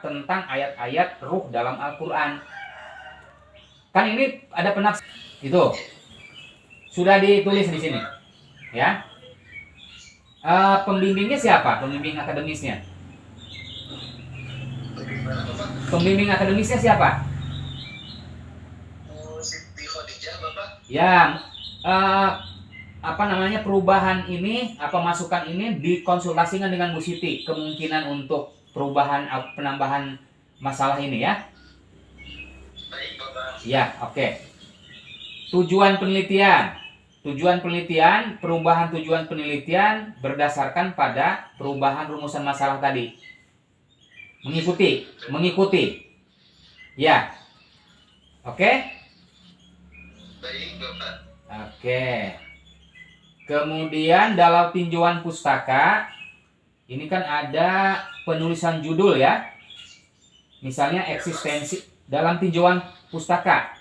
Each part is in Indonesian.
tentang ayat-ayat ruh dalam Al-Quran. Kan ini ada penafsir itu sudah ditulis di sini, ya. Pembimbingnya siapa? Pembimbing akademisnya? Pembimbing akademisnya siapa? Siti Khadijah, Bapak. Ya, perubahan ini, masukan ini dikonsultasikan dengan Bu Siti, kemungkinan untuk perubahan, penambahan masalah ini, ya. Baik, Bapak. Ya, oke. Tujuan penelitian, perubahan tujuan penelitian berdasarkan pada perubahan rumusan masalah tadi. Mengikuti. Ya. Oke? Baik, Bapak. Oke. Kemudian dalam tinjauan pustaka, ini kan ada penulisan judul, ya. Misalnya eksistensi dalam tinjauan pustaka.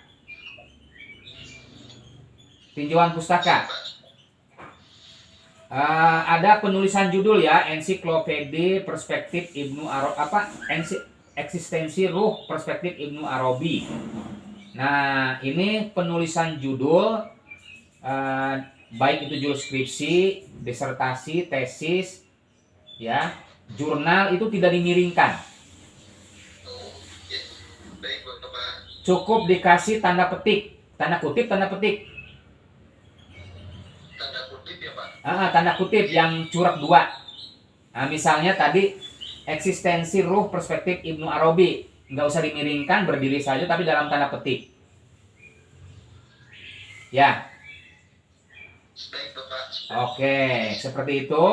Ada penulisan judul, ya, Ensiklopedia Perspektif Ibnu Arabi, eksistensi ruh perspektif Ibnu Arabi. Nah, ini penulisan judul, baik itu judul skripsi, disertasi, tesis, ya, jurnal, itu tidak dimiringkan. Baik, Bapak. Cukup dikasih tanda kutip. Tanda kutip, ya, Pak. Tanda kutip yang curak 2. Nah, misalnya tadi eksistensi ruh perspektif Ibnu Arabi, nggak usah dimiringkan, berdiri saja tapi dalam tanda petik. Ya. Baik, Bapak. Oke, seperti itu.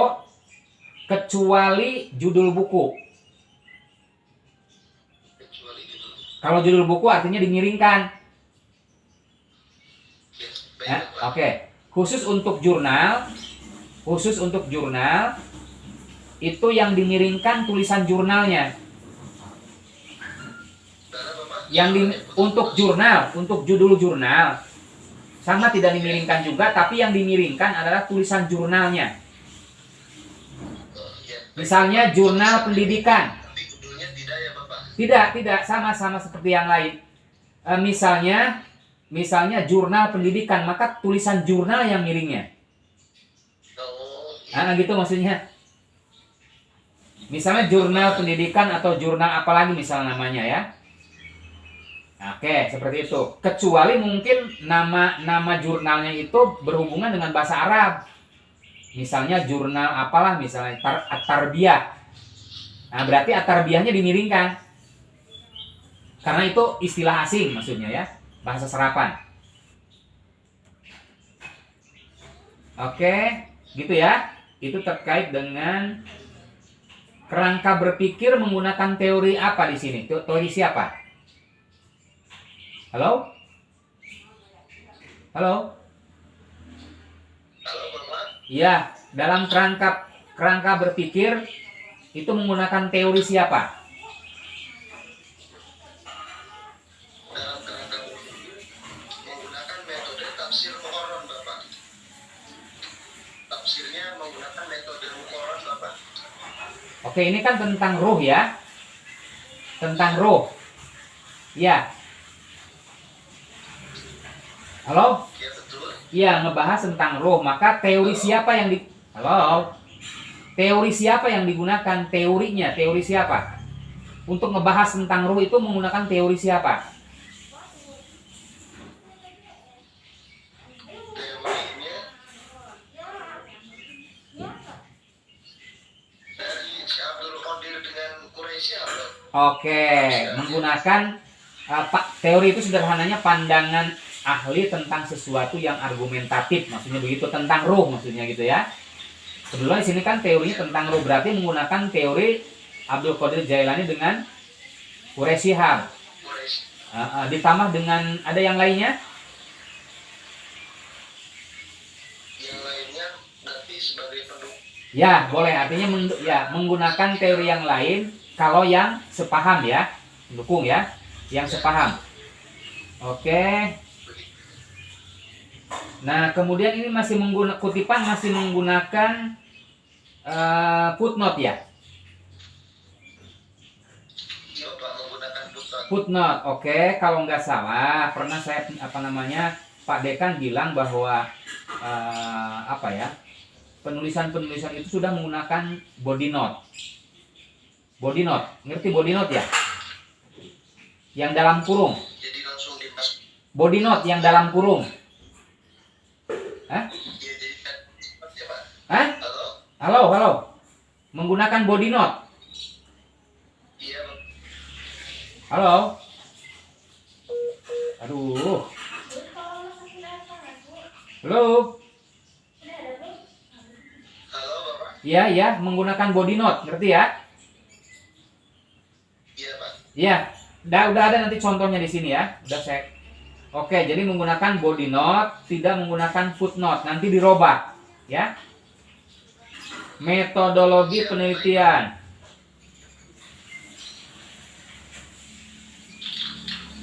Kecuali judul buku. Kalau judul buku artinya dimiringkan. Ya, baik, Bapak. Oke. Khusus untuk jurnal itu yang dimiringkan tulisan jurnalnya. Untuk judul jurnal sama tidak dimiringkan juga, tapi yang dimiringkan adalah tulisan jurnalnya. Misalnya jurnal pendidikan. Tapi judulnya tidak, ya, Bapak. Tidak, sama seperti yang lain. Misalnya jurnal pendidikan, maka tulisan jurnal yang miringnya. Gitu maksudnya. Misalnya jurnal pendidikan atau jurnal apalagi misalnya namanya, ya. Oke, seperti itu. Kecuali mungkin nama jurnalnya itu berhubungan dengan bahasa Arab. Misalnya jurnal apalah, misalnya At-Tarbiyah. Nah, berarti At-Tarbiyahnya dimiringkan. Karena itu istilah asing maksudnya, ya. Bahasa serapan. Oke, gitu ya. Itu terkait dengan kerangka berpikir menggunakan teori apa di sini? Teori siapa? Halo? Halo, Bapak. Iya, dalam kerangka berpikir itu menggunakan teori siapa? Dalam kerangka menggunakan metode tafsir Muqarron, Bapak. Tafsirnya menggunakan metode Muqarron, Bapak. Oke, ini kan tentang ruh, ya. Tentang ruh. Ya. Halo? Ya, betul. Iya, ngebahas tentang ruh. Maka teori siapa yang Halo? Teori siapa yang digunakan? Teorinya, teori siapa? Untuk ngebahas tentang ruh itu menggunakan teori siapa? Teorinya dari Abdul Qadir dengan Quraisy, Bapak. Oke, menggunakan teori itu sederhananya pandangan ahli tentang sesuatu yang argumentatif, maksudnya begitu, tentang ruh maksudnya gitu, ya. Kebetulan di sini kan teorinya tentang ruh, berarti menggunakan teori Abdul Qadir Jailani dengan Quraisy Shihab. Ditambah dengan ada yang lainnya? Yang lainnya berarti sebagai pendukung. Ya, boleh. Artinya menggunakan teori yang lain kalau yang sepaham, ya. Mendukung, ya. Yang sepaham. Oke. Nah, kemudian ini masih kutipan masih menggunakan footnote, ya. Footnote. Oke, kalau nggak salah pernah saya Pak Dekan bilang bahwa apa ya, penulisan itu sudah menggunakan body note. Body note, ngerti body note ya? Yang dalam kurung. Jadi langsung dipas. Body note yang dalam kurung. Hah? Iya, jadi kan ya, Pak. Hah? Halo? Halo. Menggunakan body note. Iya, Bang. Halo. Aduh. Halo. Halo, Bapak. Iya, menggunakan body note, ngerti ya? Iya, Pak. Iya. Udah ada nanti contohnya di sini ya. Udah saya. Oke, jadi menggunakan body note, tidak menggunakan footnote. Nanti dirobah, ya. Metodologi penelitian.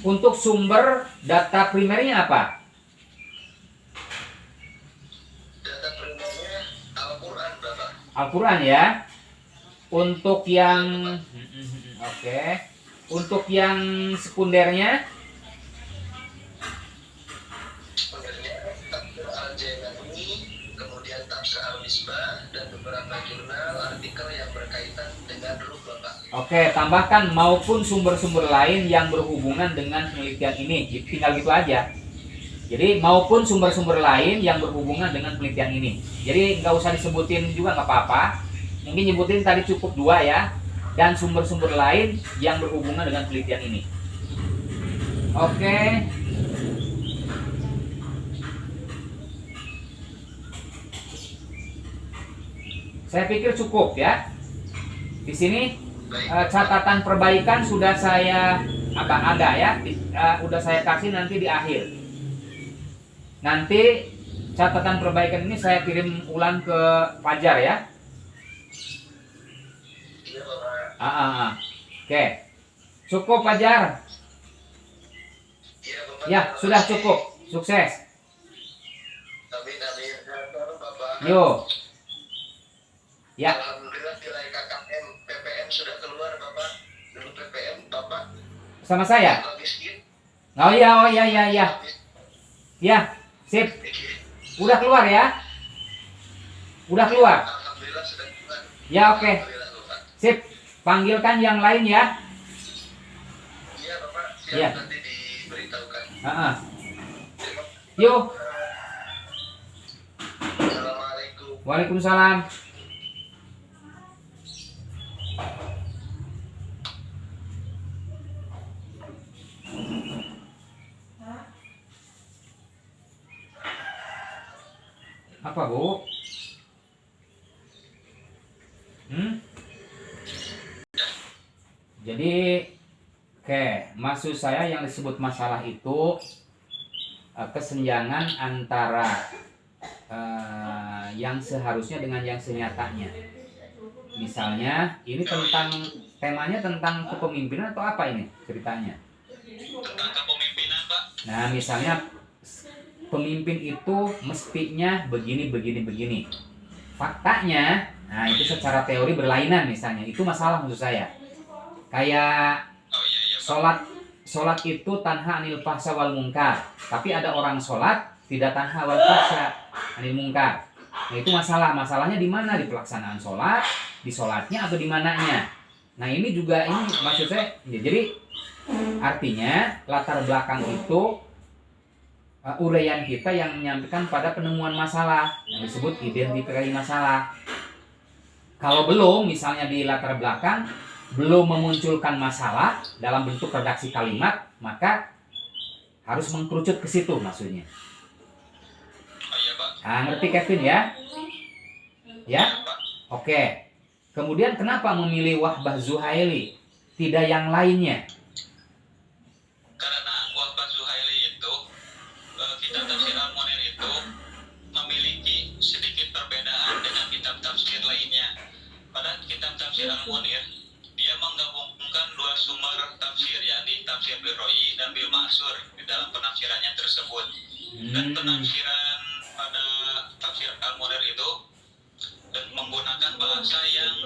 Untuk sumber data primernya apa? Data primernya Al-Quran, Bapak. Al-Quran ya. Untuk yang oke. Untuk yang sekundernya Sebenarnya Tafsir Al-Jailani, kemudian Tafsir Al-Misbah, dan beberapa jurnal artikel yang berkaitan dengan ruh, Bapak. oke, tambahkan maupun sumber-sumber lain yang berhubungan dengan penelitian ini. Tinggal gitu aja. Jadi maupun sumber-sumber lain yang berhubungan dengan penelitian ini. Jadi nggak usah disebutin juga nggak apa-apa. Mungkin nyebutin tadi cukup 2 ya. Dan sumber-sumber lain yang berhubungan dengan penelitian ini. Oke. Saya pikir cukup ya. Di sini catatan perbaikan sudah saya ada ya. Udah saya kasih nanti di akhir. Nanti catatan perbaikan ini saya kirim ulang ke Fajar ya. Iya, Bapak. Oke. Cukup Fajar. Iya, Bapak. Ya, Terima sudah kasih. cukup. Sukses. Amin. Terima Bapak. Yuk. Ya, Alhamdulillah nilai KKM PPM sudah keluar, Bapak. Dulu PPM Bapak sama saya. miskin. Oh iya. Ya, sip. Udah keluar ya? Udah keluar. Alhamdulillah sudah keluar. Ya, oke. Alhamdulillah, Bapak. Sip. Panggilkan yang lain ya. Iya, Bapak. Siap, Iya. nanti diberitahukan. Terima kasih. Yuk. Assalamualaikum. Waalaikumsalam. Apa, Bu? Jadi, maksud saya yang disebut masalah itu kesenjangan antara yang seharusnya dengan yang senyatanya. Misalnya, ini temanya tentang kepemimpinan atau apa ini ceritanya? Tentang kepemimpinan, Pak. Nah, misalnya pemimpin itu mestinya begini. Faktanya, nah itu secara teori berlainan misalnya. Itu masalah maksud saya. Kayak Oh iya, Pak. sholat itu tanha anil fahsya wal munkar. Tapi ada orang sholat tidak tanha wal fahsya anil munkar. Nah, itu masalahnya di mana? Di pelaksanaan sholat, di sholatnya atau di mananya. Nah, ini maksud saya. Ya, jadi artinya latar belakang itu uraian kita yang menyampaikan pada penemuan masalah yang disebut identifikasi masalah. Kalau belum, misalnya di latar belakang belum memunculkan masalah dalam bentuk redaksi kalimat, maka harus mengkerucut ke situ maksudnya. Oh iya, Pak. Nah, ngerti Kevin ya? Ya? Pak. Oke. Kemudian kenapa memilih Wahbah Zuhaili, tidak yang lainnya? Karena Wahbah Zuhaili itu kitab tafsir Al-Munir itu memiliki sedikit perbedaan dengan kitab tafsir lainnya. Pada kitab tafsir Al-Munir, dia menggabungkan 2 sumber tafsir, yakni tafsir Birroi dan Bil Ma'sur di dalam penafsirannya tersebut. Dan penafsiran pada tafsir Al-Munir itu menggunakan bahasa yang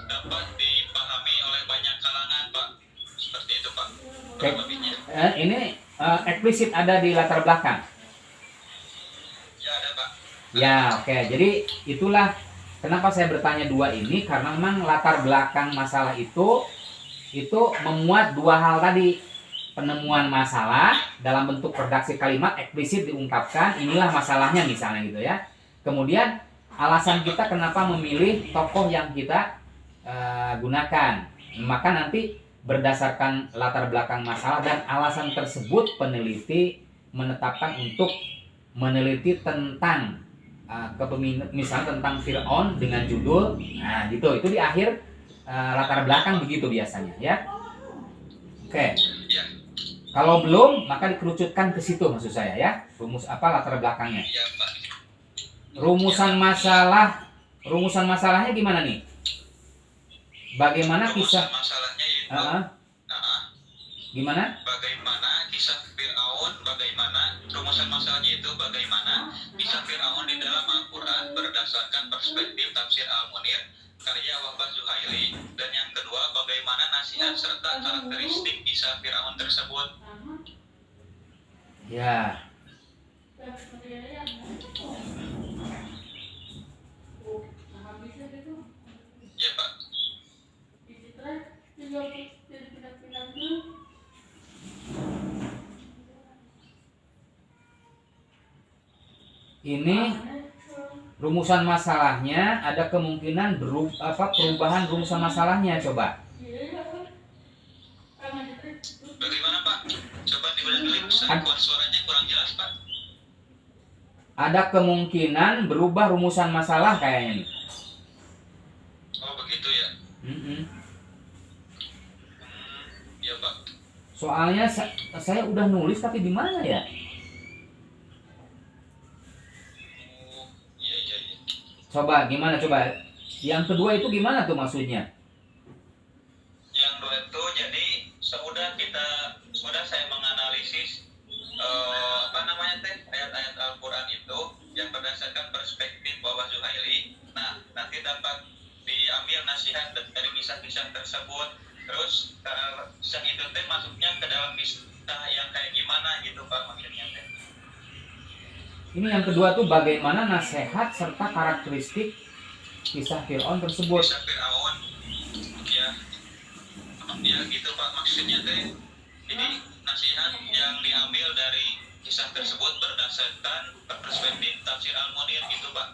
dapat dipahami oleh banyak kalangan, Pak. Seperti itu, Pak. kurang lebihnya. Ini eksplisit ada di latar belakang. Ya ada Pak. Ya, oke. Jadi itulah kenapa saya bertanya dua ini, karena memang latar belakang masalah itu memuat dua hal tadi. Penemuan masalah dalam bentuk redaksi kalimat eksplisit diungkapkan, inilah masalahnya misalnya gitu ya. Kemudian alasan kita kenapa memilih tokoh yang kita gunakan. Maka nanti berdasarkan latar belakang masalah dan alasan tersebut peneliti menetapkan untuk meneliti tentang kepemimpinan, misalnya tentang Fir'aun dengan judul, nah gitu, itu di akhir latar belakang begitu biasanya ya. Oke. Ya. Kalau belum, maka dikerucutkan ke situ maksud saya ya. Rumus apa latar belakangnya? Ya Pak. Rumusan masalahnya gimana nih? Bagaimana Rumusan kisah? masalahnya itu Gimana? bagaimana kisah Fir'aun, bagaimana rumusan masalahnya itu bagaimana kisah Fir'aun di dalam Al-Quran berdasarkan perspektif tafsir Al-Munir karya Wahbah Zuhaili, dan yang kedua bagaimana nasihat serta karakteristik kisah Fir'aun tersebut. Ya. Ya Pak. Ini rumusan masalahnya ada kemungkinan perubahan rumusan masalahnya, coba. Bagaimana Pak? Coba diulang dulu, suaranya kurang jelas Pak. Ada kemungkinan berubah rumusan masalah kayaknya nih. Oh begitu ya. Ya Pak. Soalnya saya udah nulis tapi di mana ya? Iya. Coba gimana coba? Yang kedua itu gimana tuh maksudnya? Yang dua itu jadi sudah saya menganalisis ayat-ayat Al-Quran itu yang berdasarkan perspektif Wahbah Zuhaili. Nah, nanti dapat diambil nasihat dari kisah-kisah tersebut. Terus kisah itu teh masuknya ke dalam kisah yang kayak gimana gitu Pak maksudnya teh. Ini yang kedua tuh bagaimana nasihat serta karakteristik kisah Fir'aun tersebut. Kisah Fir'aun, ya gitu Pak maksudnya teh. Jadi nasihat yang diambil dari kisah tersebut berdasarkan perspektif tafsir Al-Munir gitu Pak.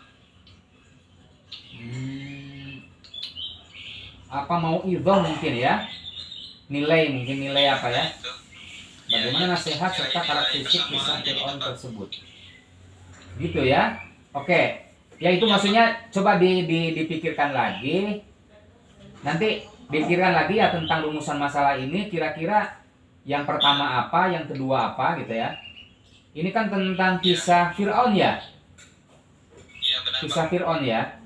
Apa mau idhah mungkin ya? Mungkin nilai apa ya? Bagaimana nasihat serta karakteristik kisah Fir'aun tersebut. Gitu ya. Oke. Ya itu maksudnya coba dipikirkan lagi. Nanti dipikirkan lagi ya tentang rumusan masalah ini, kira-kira yang pertama apa, yang kedua apa gitu ya. Ini kan tentang kisah Fir'aun ya. Iya benar. Kisah Fir'aun ya.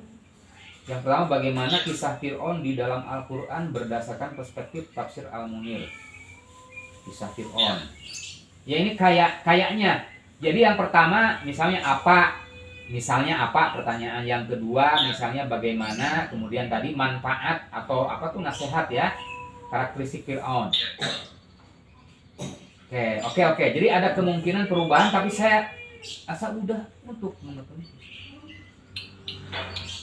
Yang pertama bagaimana kisah Fir'aun di dalam Al-Quran berdasarkan perspektif tafsir Al-Munir. Kisah Fir'aun. Ya ini kayaknya. Jadi yang pertama misalnya apa? Pertanyaan. Yang kedua misalnya bagaimana, kemudian tadi manfaat atau apa tuh nasihat ya. Karakteristik Fir'aun. Oke. Jadi ada kemungkinan perubahan tapi saya asa udah untuk menonton.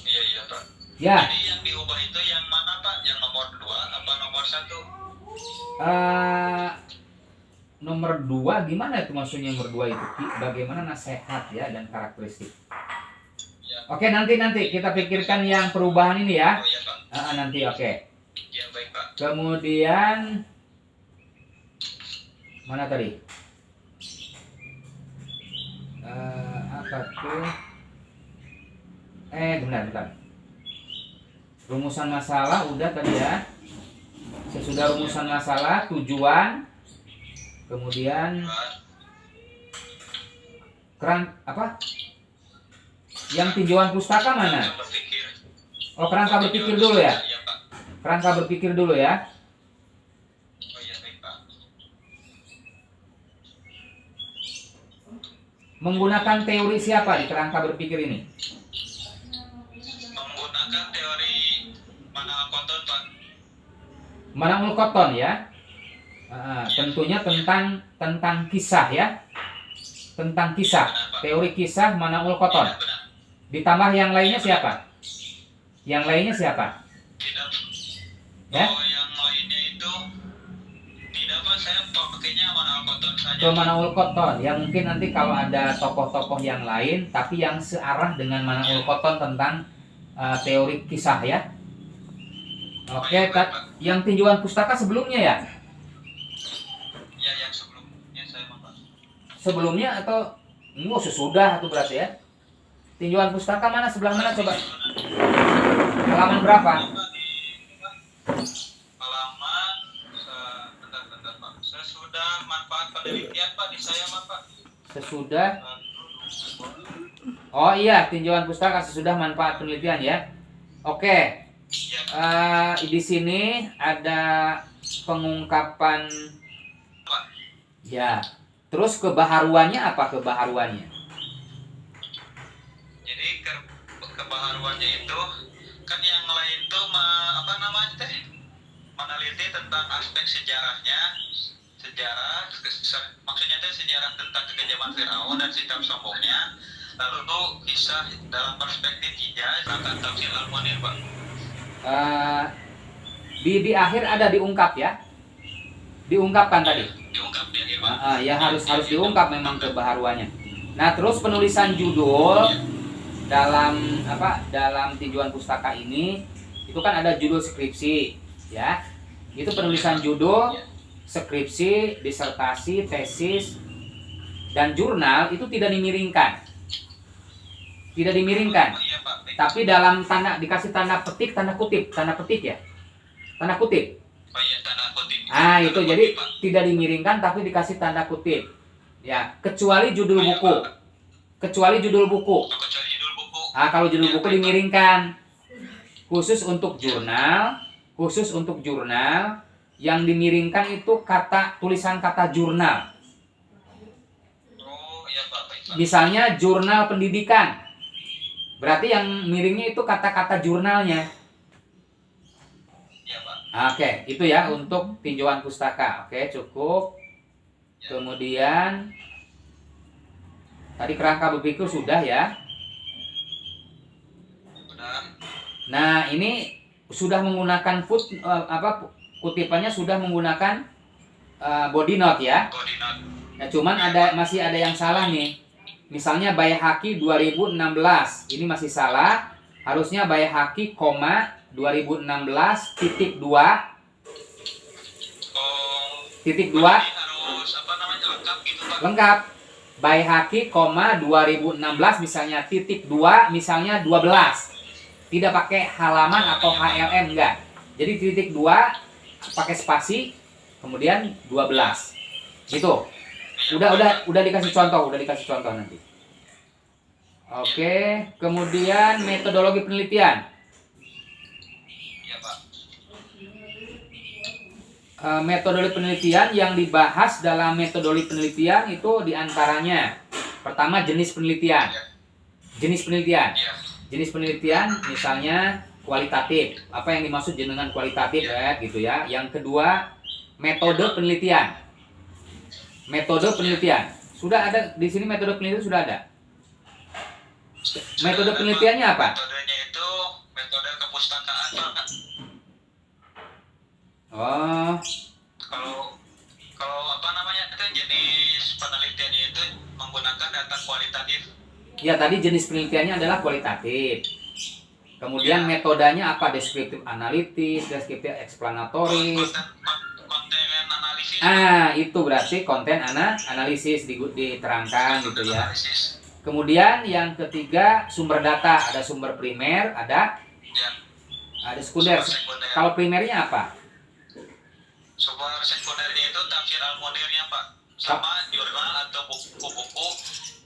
Iya Pak. Ya. Jadi yang diubah itu yang mana Pak? Yang nomor 2 apa nomor 1? Nomor 2 gimana itu maksudnya nomor 2 itu? Bagaimana nasihat ya dan karakteristik. Ya. Oke, nanti kita pikirkan yang perubahan ini ya. Oh iya Pak. Nanti oke. Ya baik Pak. Kemudian mana tadi? Apa tuh? Bentar. Rumusan masalah udah tadi ya. Sesudah rumusan masalah, tujuan, kemudian yang tinjauan pustaka mana? Oh, kerangka berpikir dulu ya. Kerangka berpikir dulu ya. Oh iya baik Pak. Menggunakan teori siapa di kerangka berpikir ini? Menggunakan teori Manal Cotton Pak. Manal Cotton ya. Tentunya tentang kisah ya, tentang kisah, Benar, Pak. teori kisah Manaul Koton. Iya, benar. Ditambah yang lainnya siapa? Yang lainnya siapa? Tidak. Ya, Oh, yang lainnya itu tidak, Pak. Saya pakainya Manaul Koton saja. ke Manaul Koton. Ya mungkin nanti kalau ada tokoh-tokoh yang lain, tapi yang searah dengan Manaul Koton tentang teori kisah ya. Oke, yang tinjauan pustaka sebelumnya ya? Ya, yang sebelumnya saya, Pak. Sebelumnya atau sesudah itu berarti ya? Tinjauan pustaka mana, sebelah mana coba? Halaman berapa? Halaman bentar, Pak. Sesudah manfaat penelitian, Pak, di saya, Pak. Sesudah. Oh iya, tinjauan pustaka sesudah manfaat penelitian ya. Oke. Di sini ada pengungkapan ya. Terus kebaharuannya apa kebaharuannya? Jadi kebaharuannya itu kan yang lain tuh apa namanya teh? Meneliti tentang aspek sejarahnya, maksudnya teh sejarah tentang kekejaman Firaun dan sikap sombongnya. Lalu tuh kisah dalam perspektif hijaz akan tafsir Al-Munir, Pak. Di akhir ada diungkap ya, diungkapkan tadi. Diungkap di akhir, Pak. Ya harus diungkap memang kebaharuannya. Nah terus penulisan judul dalam tinjauan pustaka ini itu kan ada judul skripsi ya, itu penulisan judul, skripsi, disertasi, tesis, dan jurnal itu tidak dimiringkan, Iya, Pak. tapi dalam dikasih tanda petik ya, tanda kutip. Oh iya, tanda kutip. Itu jadi tidak dimiringkan tapi dikasih tanda kutip ya, kecuali judul buku. Kecuali judul buku. Kalau judul buku dimiringkan. Khusus untuk jurnal yang dimiringkan itu tulisan kata jurnal. Oh iya, Pak. Misalnya jurnal pendidikan. Berarti yang miringnya itu kata-kata jurnalnya. Iya, Pak. Oke, itu ya untuk tinjauan pustaka. Oke, cukup. Kemudian tadi kerangka berpikir sudah ya. Benar. Nah, ini sudah menggunakan kutipannya sudah menggunakan body note ya. Body note. Nah, cuman masih ada yang salah nih. Misalnya Baihaqi 2016. Ini masih salah. Harusnya Baihaqi, 2016 titik 2. Titik 2. Harus apa namanya, lengkap gitu, Pak. Lengkap. Baihaqi, 2016 misalnya titik 2, misalnya 12. Tidak pakai halaman atau HLM, enggak. Jadi titik 2 pakai spasi, kemudian 12. Gitu. Udah dikasih contoh nanti. Oke, kemudian metodologi penelitian. Iya, Pak. Metodologi penelitian yang dibahas dalam metodologi penelitian itu diantaranya pertama jenis penelitian. Jenis penelitian misalnya kualitatif. Apa yang dimaksud dengan kualitatif ya gitu ya. Yang kedua metode penelitian. Sudah ada di sini metode penelitian sudah ada. Metode penelitiannya apa? Metodenya itu metode kepustakaan, Pak. Oh, kalau apa namanya itu jenis penelitiannya itu menggunakan data kualitatif. ya tadi jenis penelitiannya adalah kualitatif. Kemudian metodenya apa? Deskriptif analitis, deskriptif eksplanatoris. Konten analisis. Itu berarti konten analisis diterangkan gitu ya. Kemudian yang ketiga sumber data, ada sumber primer, ada sekunder. Kalau primernya apa? Sumber sekundernya itu tafsir Al-Munirnya, Pak. Sama jurnal atau buku-buku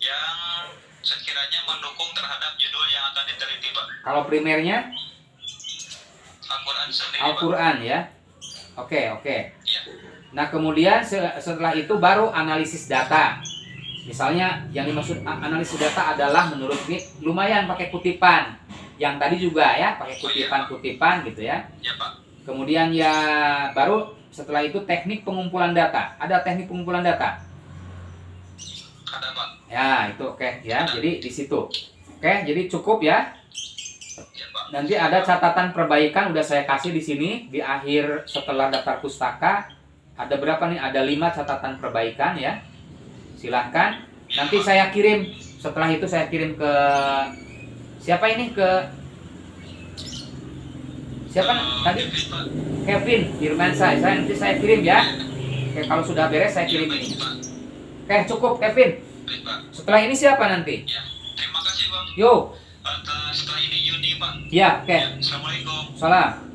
yang sekiranya mendukung terhadap judul yang akan diteliti, Pak. Kalau primernya? Al-Quran sendiri, Al-Quran ya. Oke. Ya. Nah kemudian setelah itu baru analisis data. Misalnya yang dimaksud analisis data adalah menurut ini lumayan pakai kutipan. Yang tadi juga ya pakai kutipan gitu ya. Ya, Pak. Kemudian ya baru Setelah itu teknik pengumpulan data. Ada teknik pengumpulan data? Ada Pak. Ya, itu oke ya. Jadi di situ. Oke, jadi cukup ya. Ya Pak. Nanti ada catatan perbaikan udah saya kasih di sini di akhir setelah daftar pustaka. Ada berapa nih? Ada 5 catatan perbaikan ya. Silahkan. Nanti saya kirim. Setelah itu saya kirim ke siapa ini? Siapa tadi? Kevin, Pak. Kevin Firmansyah. Nanti saya kirim ya. Oke, kalau sudah beres saya kirim ini. Pak. Oke, cukup Kevin. Baik, Pak. Setelah ini siapa nanti? Ya, terima kasih Bang. Yo. Setelah ini Yuni Pak. Ya, oke. Assalamualaikum. Salam.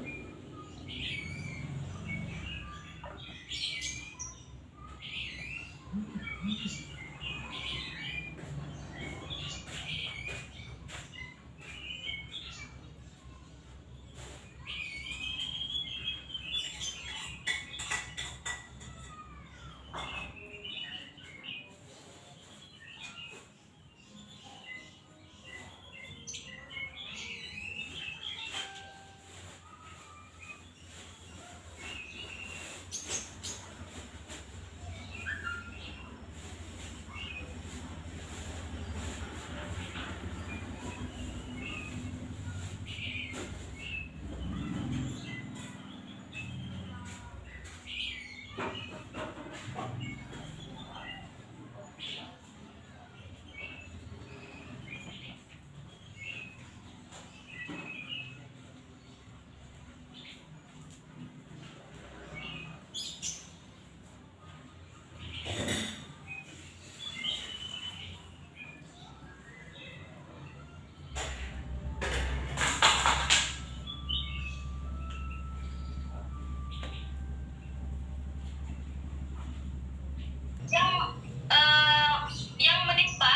yang menimpa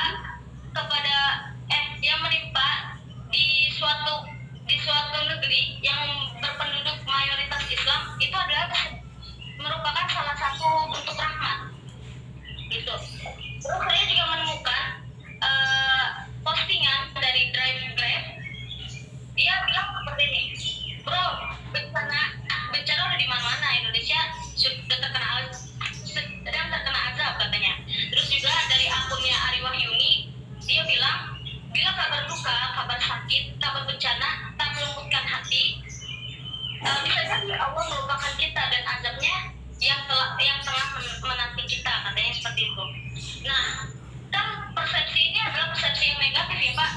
kepada yang menimpa di suatu negeri yang berpenduduk mayoritas Islam itu adalah merupakan salah satu bentuk rahmat gitu. Terus saya juga menemukan postingan dari Drive Grab. Dia bilang seperti ini, bro, bencana udah di mana-mana, Indonesia sudah sedang terkena azab katanya. Terus juga dari akunnya Ari Wahyuni, dia bilang bila kabar duka, kabar sakit, kabar bencana tak melembutkan hati, bisa jadi Allah melupakan kita dan azabnya yang tengah menanti kita, katanya seperti itu. Nah, kan persepsi ini adalah persepsi yang negatif ya Pak,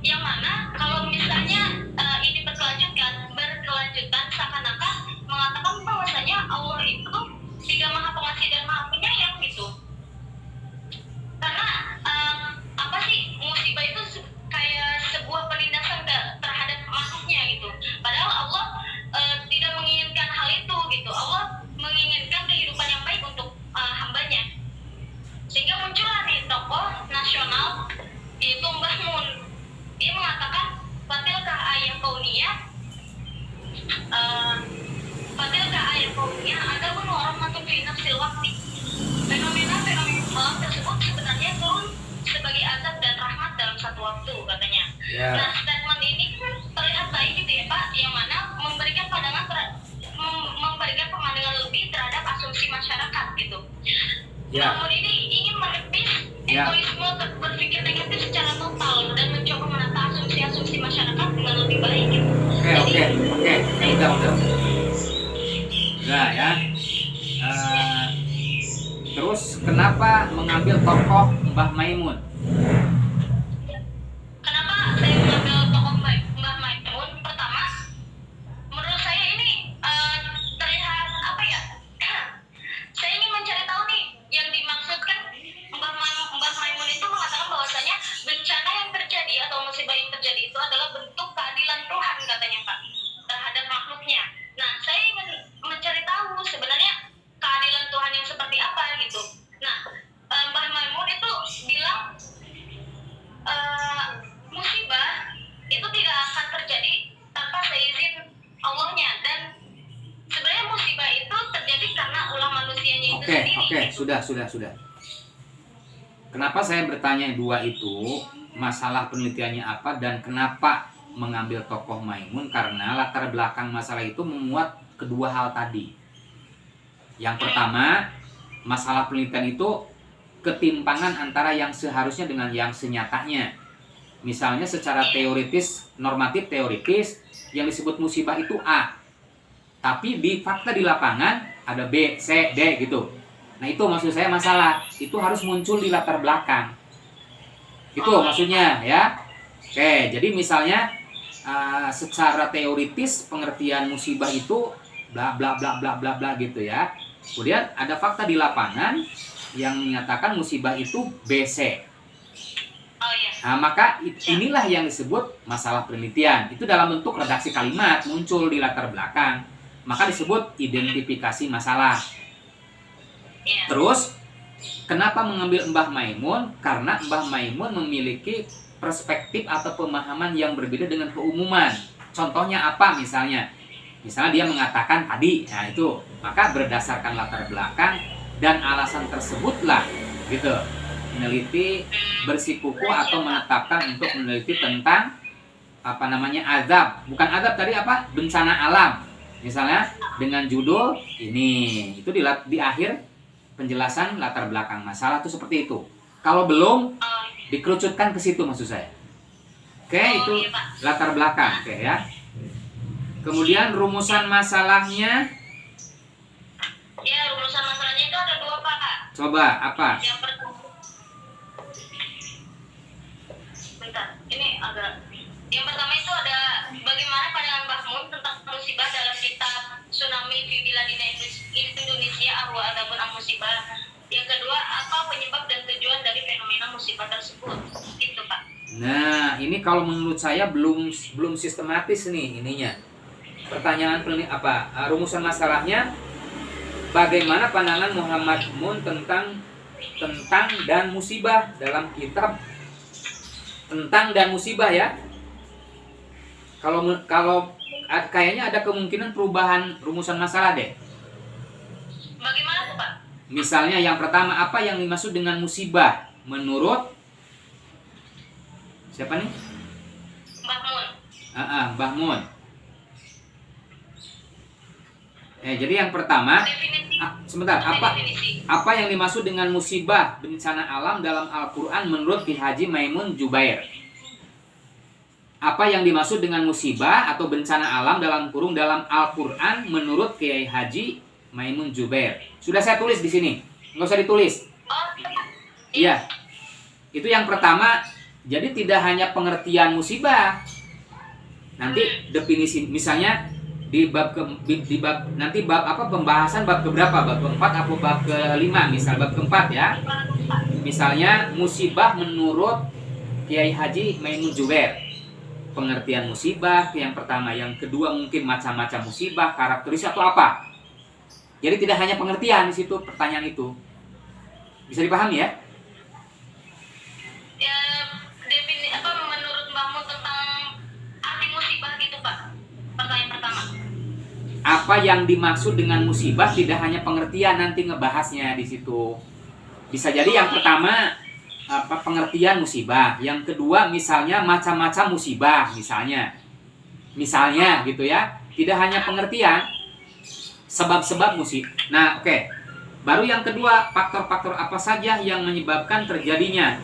yang mana kalau misalnya ini berkelanjutan seakan-akan mengatakan bahwasanya Allah itu tidak maha pengasih dan maha penyayang gitu. Karena apa sih, musibah itu kayak sebuah penindasan terhadap makhluknya gitu. Padahal Allah tidak menginginkan hal itu gitu. Allah menginginkan kehidupan yang baik untuk hambanya. Sehingga muncullah nih tokoh nasional yaitu Mbah Mun. Dia mengatakan fatilkah ayat kauniyah ada orang masuk fi nafsil waqti. Fenomena-fenomena alam tersebut sebenarnya turun sebagai azab dan rahmat dalam satu waktu, katanya. Ya. Nah, statement ini kan terlihat baik gitu ya Pak, yang mana memberikan pemandangan lebih terhadap asumsi masyarakat gitu. Ya. Namun ini ingin menepis egoisme berpikir negatif secara total dan mencoba menata asumsi-asumsi masyarakat dengan lebih baik gitu. Oke. Udah. Nah ya. Terus kenapa mengambil tokoh Mbah Maimun? Kenapa saya mengambil tokoh Mbah Maimun? Pertama, menurut saya ini terlihat apa ya? Saya ingin mencari tahu nih yang dimaksudkan Mbah Maimun itu mengatakan bahwasanya bencana yang terjadi atau musibah yang terjadi itu adalah bentuk keadilan Tuhan, katanya Pak, terhadap makhluknya. Nah, saya ingin mencari tahu sebenarnya keadilan Tuhan yang seperti apa gitu. Nah, Mbah Maimun itu bilang musibah itu tidak akan terjadi tanpa seizin Allahnya, dan sebenarnya musibah itu terjadi karena ulah manusianya itu sendiri. Oke, sudah. Kenapa saya bertanya dua itu, masalah penelitiannya apa dan kenapa mengambil tokoh Maimun? Karena latar belakang masalah itu memuat kedua hal tadi. Yang pertama, masalah penelitian itu ketimpangan antara yang seharusnya dengan yang senyatanya. Misalnya secara teoritis, normatif teoritis, yang disebut musibah itu A. Tapi di fakta di lapangan ada B, C, D gitu. Nah itu maksud saya masalah. Itu harus muncul di latar belakang. Itu maksudnya ya. Oke, jadi misalnya secara teoritis pengertian musibah itu bla bla bla bla bla bla gitu ya. Kemudian ada fakta di lapangan yang menyatakan musibah itu BC. Nah, maka inilah yang disebut masalah penelitian. Itu dalam bentuk redaksi kalimat muncul di latar belakang. Maka disebut identifikasi masalah. Terus, kenapa mengambil Mbah Maimun? Karena Mbah Maimun memiliki perspektif atau pemahaman yang berbeda dengan keumuman. Contohnya apa misalnya? Misalnya dia mengatakan tadi, nah itu. Maka berdasarkan latar belakang dan alasan tersebutlah gitu. Meneliti bersikukuh atau menetapkan untuk meneliti tentang azab. Bukan azab tadi apa? Bencana alam. Misalnya dengan judul ini. Itu di akhir penjelasan latar belakang masalah itu seperti itu. Kalau belum dikerucutkan ke situ maksud saya. Oke, itu latar belakang, oke ya. Kemudian rumusan masalahnya. Ya, rumusan masalahnya itu ada 2, Pak. Coba apa? Yang pertama, bentar, ini agak. Yang pertama itu ada bagaimana pandangan Mbah Mun tentang musibah dalam kitab Tsunami fi Biladina Indonesia Arwa Adabun Am Musibah. Yang kedua, apa penyebab dan tujuan dari fenomena musibah tersebut? Gitu, Pak. Nah, ini kalau menurut saya belum sistematis nih ininya. Pertanyaan rumusan masalahnya bagaimana pandangan Muhammad Mun tentang dan musibah dalam kitab tentang dan musibah ya. Kalau kayaknya ada kemungkinan perubahan rumusan masalah deh. Bagaimana tuh, Pak? Misalnya yang pertama, apa yang dimaksud dengan musibah menurut siapa nih? Mbah Mun. Mbah Mun. Jadi yang pertama, sebentar, apa yang dimaksud dengan musibah bencana alam dalam Al-Quran menurut Ki Haji Maimun Jubair? Apa yang dimaksud dengan musibah atau bencana alam dalam Al-Quran menurut Kiai Haji Maimun Jubair? Sudah saya tulis di sini, nggak usah ditulis. Iya, itu yang pertama. Jadi tidak hanya pengertian musibah. Nanti definisi, misalnya pembahasan bab keberapa? Bab keempat atau bab kelima? Misal bab keempat ya. Misalnya musibah menurut Kiai Haji Maimun Jubair. Pengertian musibah yang pertama, yang kedua mungkin macam-macam musibah, karakteristik atau apa. Jadi tidak hanya pengertian di situ pertanyaan itu. Bisa dipahami ya? Ya, menurut Mbah Mun tentang arti musibah gitu, Pak? Pertanyaan pertama. Apa yang dimaksud dengan musibah tidak hanya pengertian, nanti ngebahasnya di situ. Bisa jadi yang pertama pengertian musibah, yang kedua misalnya macam-macam musibah misalnya gitu ya, tidak hanya pengertian sebab-sebab musibah. Nah oke. Baru yang kedua, faktor-faktor apa saja yang menyebabkan terjadinya,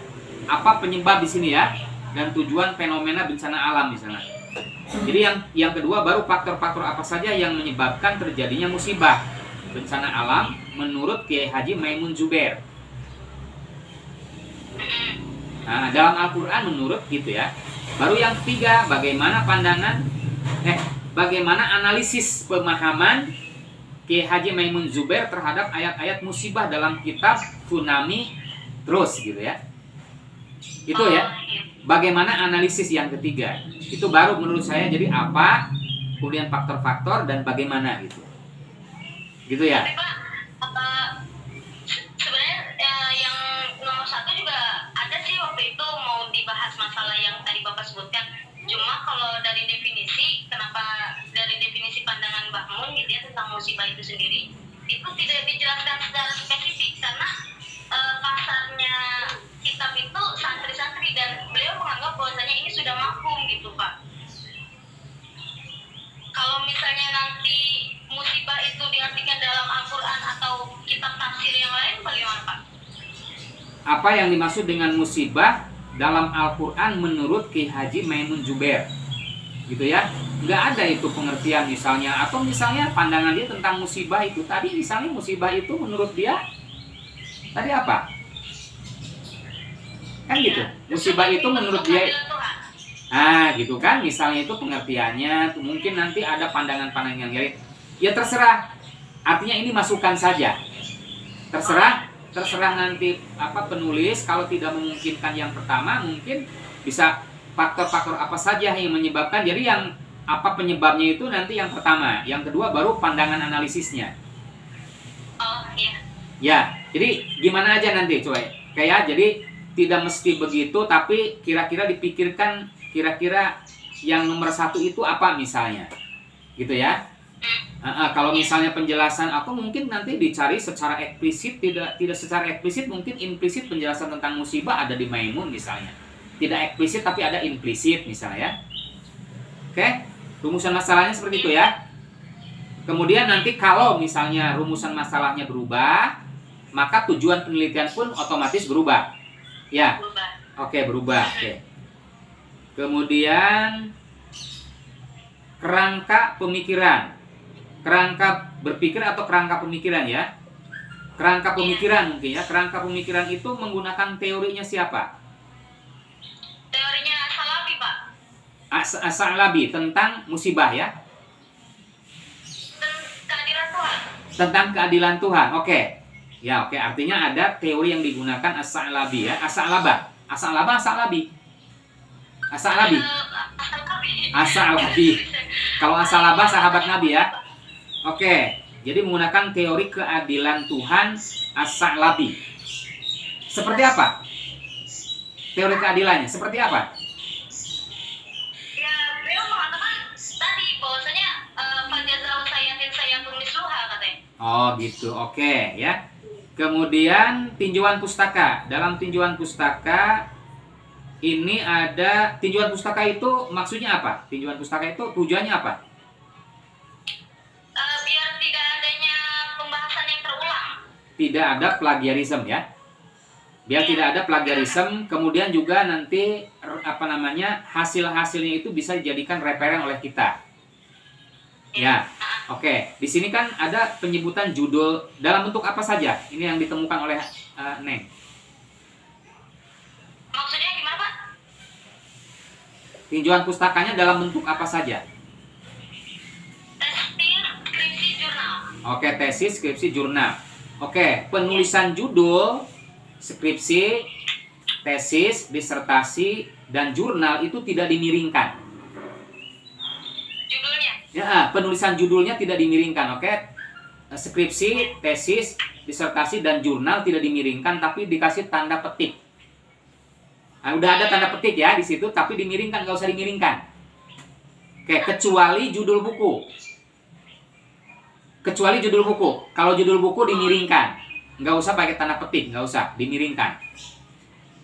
apa penyebab di sini ya, dan tujuan fenomena bencana alam misalnya. Jadi yang kedua baru faktor-faktor apa saja yang menyebabkan terjadinya musibah bencana alam menurut Kiai Haji Maimun Jubair. Nah, dalam Al-Quran menurut gitu ya. Baru yang ketiga, bagaimana analisis pemahaman Kiai Haji Maimun Jubair terhadap ayat-ayat musibah dalam kitab Tsunami terus gitu ya. Itu ya. Bagaimana analisis yang ketiga. Itu baru menurut saya, jadi apa, kemudian faktor-faktor dan bagaimana gitu. Gitu ya. Tapi Pak, sebenarnya yang nomor 1 juga ada sih waktu itu mau dibahas masalah yang tadi Bapak sebutkan. Cuma kalau dari definisi, kenapa dari definisi pandangan Mbah Mun gitu ya tentang musibah itu sendiri, itu tidak dijelaskan secara spesifik karena pasarnya kitab itu santri-santri dan beliau menganggap bahwasanya ini sudah mafhum gitu, Pak. Kalau misalnya nanti musibah itu diartikan dalam Al-Quran atau apa yang dimaksud dengan musibah dalam Al-Quran menurut Ki Haji Maimun Jubair, gitu ya. Nggak ada itu pengertian misalnya, atau misalnya pandangan dia tentang musibah itu tadi, misalnya musibah itu menurut dia tadi apa? Kan gitu, musibah itu menurut dia, gitu kan, misalnya itu pengertiannya, mungkin nanti ada pandangan-pandangan yang lain. Ya terserah, artinya ini masukan saja, terserah nanti apa penulis. Kalau tidak memungkinkan yang pertama, mungkin bisa faktor-faktor apa saja yang menyebabkan. Jadi yang apa penyebabnya itu nanti yang pertama, yang kedua baru pandangan analisisnya. Oh iya. Ya, jadi gimana aja nanti coy, kayak jadi tidak mesti begitu, tapi kira-kira dipikirkan kira-kira yang nomor satu itu apa misalnya, gitu ya. Kalau misalnya penjelasan apa mungkin nanti dicari secara eksplisit, tidak secara eksplisit, mungkin implisit penjelasan tentang musibah ada di Maimun misalnya. Tidak eksplisit tapi ada implisit misalnya. Oke, rumusan masalahnya seperti itu ya. Kemudian nanti kalau misalnya rumusan masalahnya berubah, maka tujuan penelitian pun otomatis berubah. Ya. Oke, berubah. Oke. Kemudian kerangka pemikiran. Kerangka berpikir atau kerangka pemikiran ya. Kerangka pemikiran mungkin ya. Kerangka pemikiran itu menggunakan teorinya siapa? Teorinya As-Salabi, Pak. As-Salabi tentang musibah ya. Keadilan Tuhan. Tentang keadilan Tuhan. Oke. Ya, oke. Artinya ada teori yang digunakan As-Salabi ya. As-Salabah. As-Salabah, As-Salabi. As-Salabi. As-Salabi. Kalau As-Salabah sahabat Nabi ya. Oke, jadi menggunakan teori keadilan Tuhan As-Salabi. Seperti apa? Teori keadilannya seperti apa? Ya, beliau mengatakan tadi bahwasanya fajazau sayatin sayatun misluha katanya. Oh gitu, oke ya. Kemudian tinjauan pustaka. Dalam tinjauan pustaka ini ada tinjauan pustaka itu maksudnya apa? Tinjauan pustaka itu tujuannya apa? Biar tidak adanya pembahasan yang terulang. Tidak ada plagiarisme ya. Biar tidak ada plagiarisme, kemudian juga nanti apa namanya hasil-hasilnya itu bisa dijadikan referen oleh kita. Ya, oke. Di sini kan ada penyebutan judul dalam bentuk apa saja. Ini yang ditemukan oleh Neng. Maksudnya gimana, Pak? Tinjauan pustakanya dalam bentuk apa saja? Tesis, skripsi, jurnal. Oke, tesis, skripsi, jurnal. Oke, penulisan judul, skripsi, tesis, disertasi, dan jurnal itu tidak dimiringkan. Judulnya? Ya, penulisan judulnya tidak dimiringkan, oke? Skripsi, tesis, disertasi, dan jurnal tidak dimiringkan, tapi dikasih tanda petik. Nah, udah ada tanda petik ya di situ, tapi dimiringkan, nggak usah dimiringkan. Oke, kecuali judul buku. Kecuali judul buku. Kalau judul buku dimiringkan, nggak usah pakai tanda petik, nggak usah dimiringkan.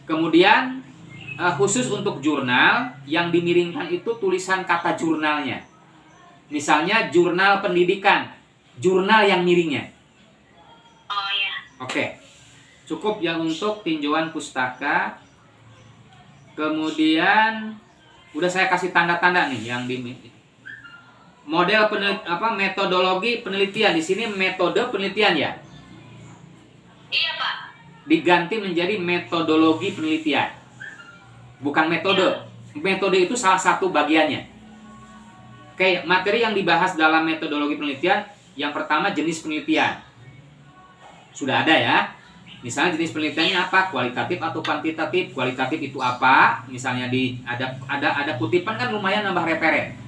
Kemudian khusus untuk jurnal yang dimiringkan itu tulisan kata jurnalnya. Misalnya jurnal pendidikan, jurnal yang miringnya. Oh ya. Oke, cukup ya untuk tinjauan pustaka. Kemudian udah saya kasih tanda-tanda nih yang di model metodologi penelitian. Di sini metode penelitian ya. Iya, Pak. Diganti menjadi metodologi penelitian. Bukan metode. Metode itu salah satu bagiannya. Oke, materi yang dibahas dalam metodologi penelitian, yang pertama jenis penelitian. Sudah ada ya. Misalnya jenis penelitiannya apa? Kualitatif atau kuantitatif? Kualitatif itu apa? Misalnya ada kutipan kan lumayan nambah referen.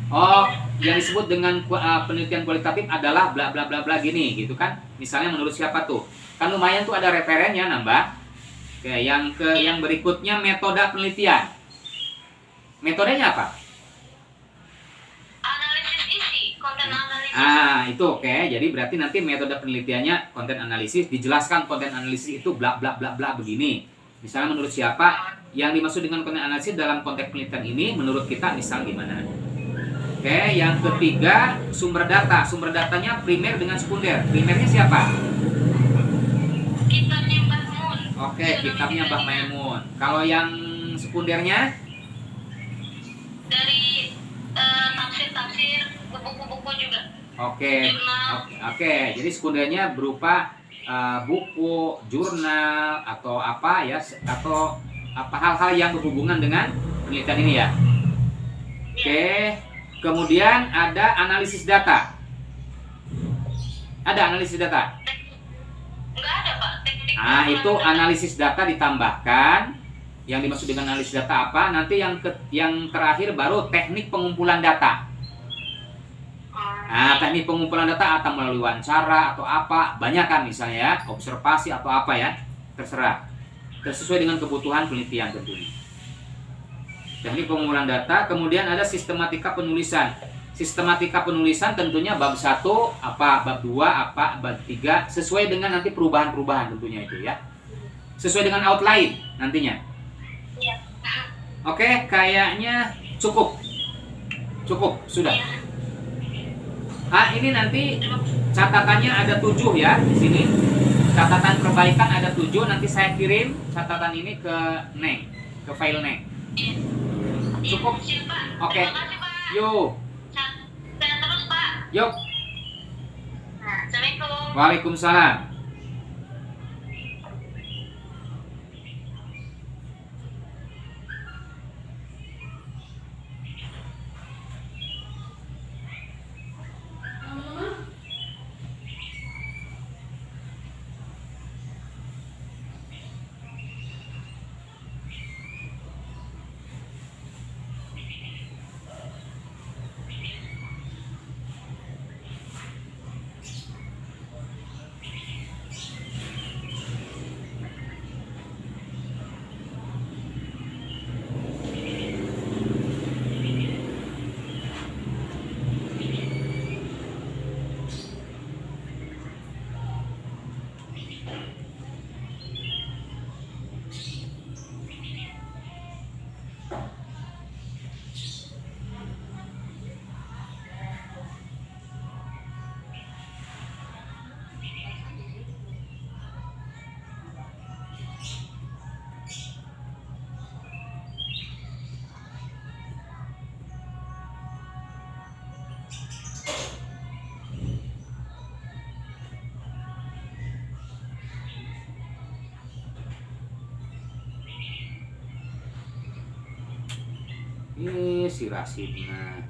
Oh, yang disebut dengan penelitian kualitatif adalah bla bla bla bla gini gitu kan. Misalnya menurut siapa tuh? Kan lumayan tuh ada referennya nambah. Oke, yang berikutnya metode penelitian. Metodenya apa? Analisis isi, konten analisis. Itu oke. Jadi berarti nanti metode penelitiannya konten analisis, dijelaskan konten analisis itu bla bla bla bla begini. Misalnya menurut siapa? Yang dimaksud dengan konten analisis dalam konteks penelitian ini menurut kita misal gimana? Oke, yang ketiga sumber data. Sumber datanya primer dengan sekunder. Primernya siapa? Kitabnya Mbah Mun. Oke, kitabnya Mbah Maimun. Kalau yang sekundernya? Dari tafsir-tafsir, buku-buku juga. Oke, Jurnal. oke. Jadi sekundernya berupa buku, jurnal atau apa ya, atau apa hal-hal yang berhubungan dengan penelitian ini ya. Oke. Kemudian ada analisis data. Ada analisis data. Enggak ada, Pak. Teknik. Nah, itu analisis data ditambahkan. Yang dimaksud dengan analisis data apa? Nanti yang terakhir baru teknik pengumpulan data. Nah, teknik pengumpulan data atau melalui wawancara atau apa, banyak kan misalnya ya, observasi atau apa ya, terserah. Sesuai dengan kebutuhan penelitian tentunya. Teknik pengumpulan data, kemudian ada sistematika penulisan. Sistematika penulisan tentunya bab 1 apa, bab 2 apa, bab 3 sesuai dengan nanti perubahan-perubahan tentunya itu ya. Sesuai dengan outline nantinya. Iya. Oke, kayaknya cukup. Cukup, sudah. Ini nanti catatannya ada 7 ya di sini. Catatan perbaikan ada 7, nanti saya kirim catatan ini ke Neng, ke file Neng. Cukup. Iya, Pak. Oke. Terima kasih, Pak. Yuk. Saya terus, Pak. Yuk. Nah, Assalamualaikum. Waalaikumsalam. Si Rasidna.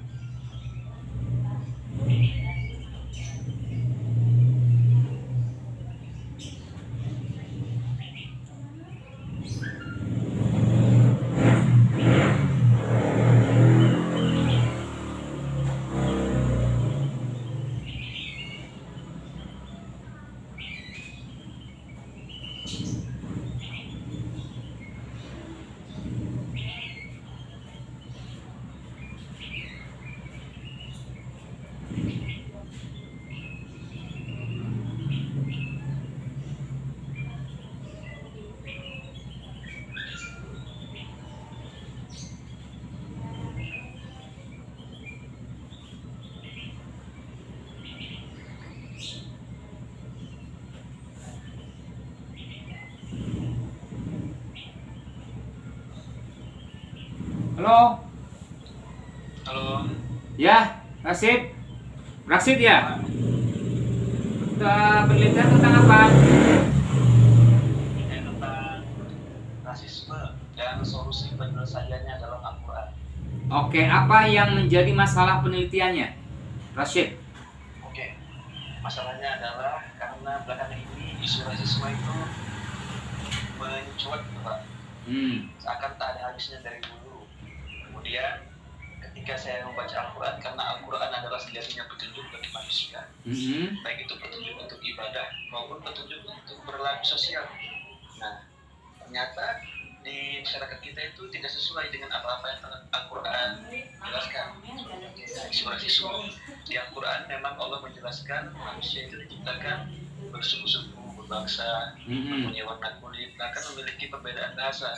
Halo. Halo. Ya, Rasid. Rasid ya? Penelitian tentang apa? Tentang rasisme dan solusi penyelesaiannya dalam Al-Quran. Oke, apa yang menjadi masalah penelitiannya, Rashid? Oke, masalahnya adalah karena belakangan ini isu rasisme itu mencuat, Pak. Seakan tak ada habisnya dari dulu. Kemudian ketika saya membaca Al-Quran, karena Al-Quran adalah sejatinya petunjuk bagi manusia, baik itu petunjuk untuk ibadah maupun petunjuk untuk berlaku sosial. Nah, ternyata di masyarakat kita itu tidak sesuai dengan apa-apa yang Al-Quran jelaskan. Isu rasisme di Al-Quran memang Allah menjelaskan manusia itu diciptakan bersuku-suku, berbangsa, mempunyai warna kulit, bahkan memiliki perbedaan bahasa.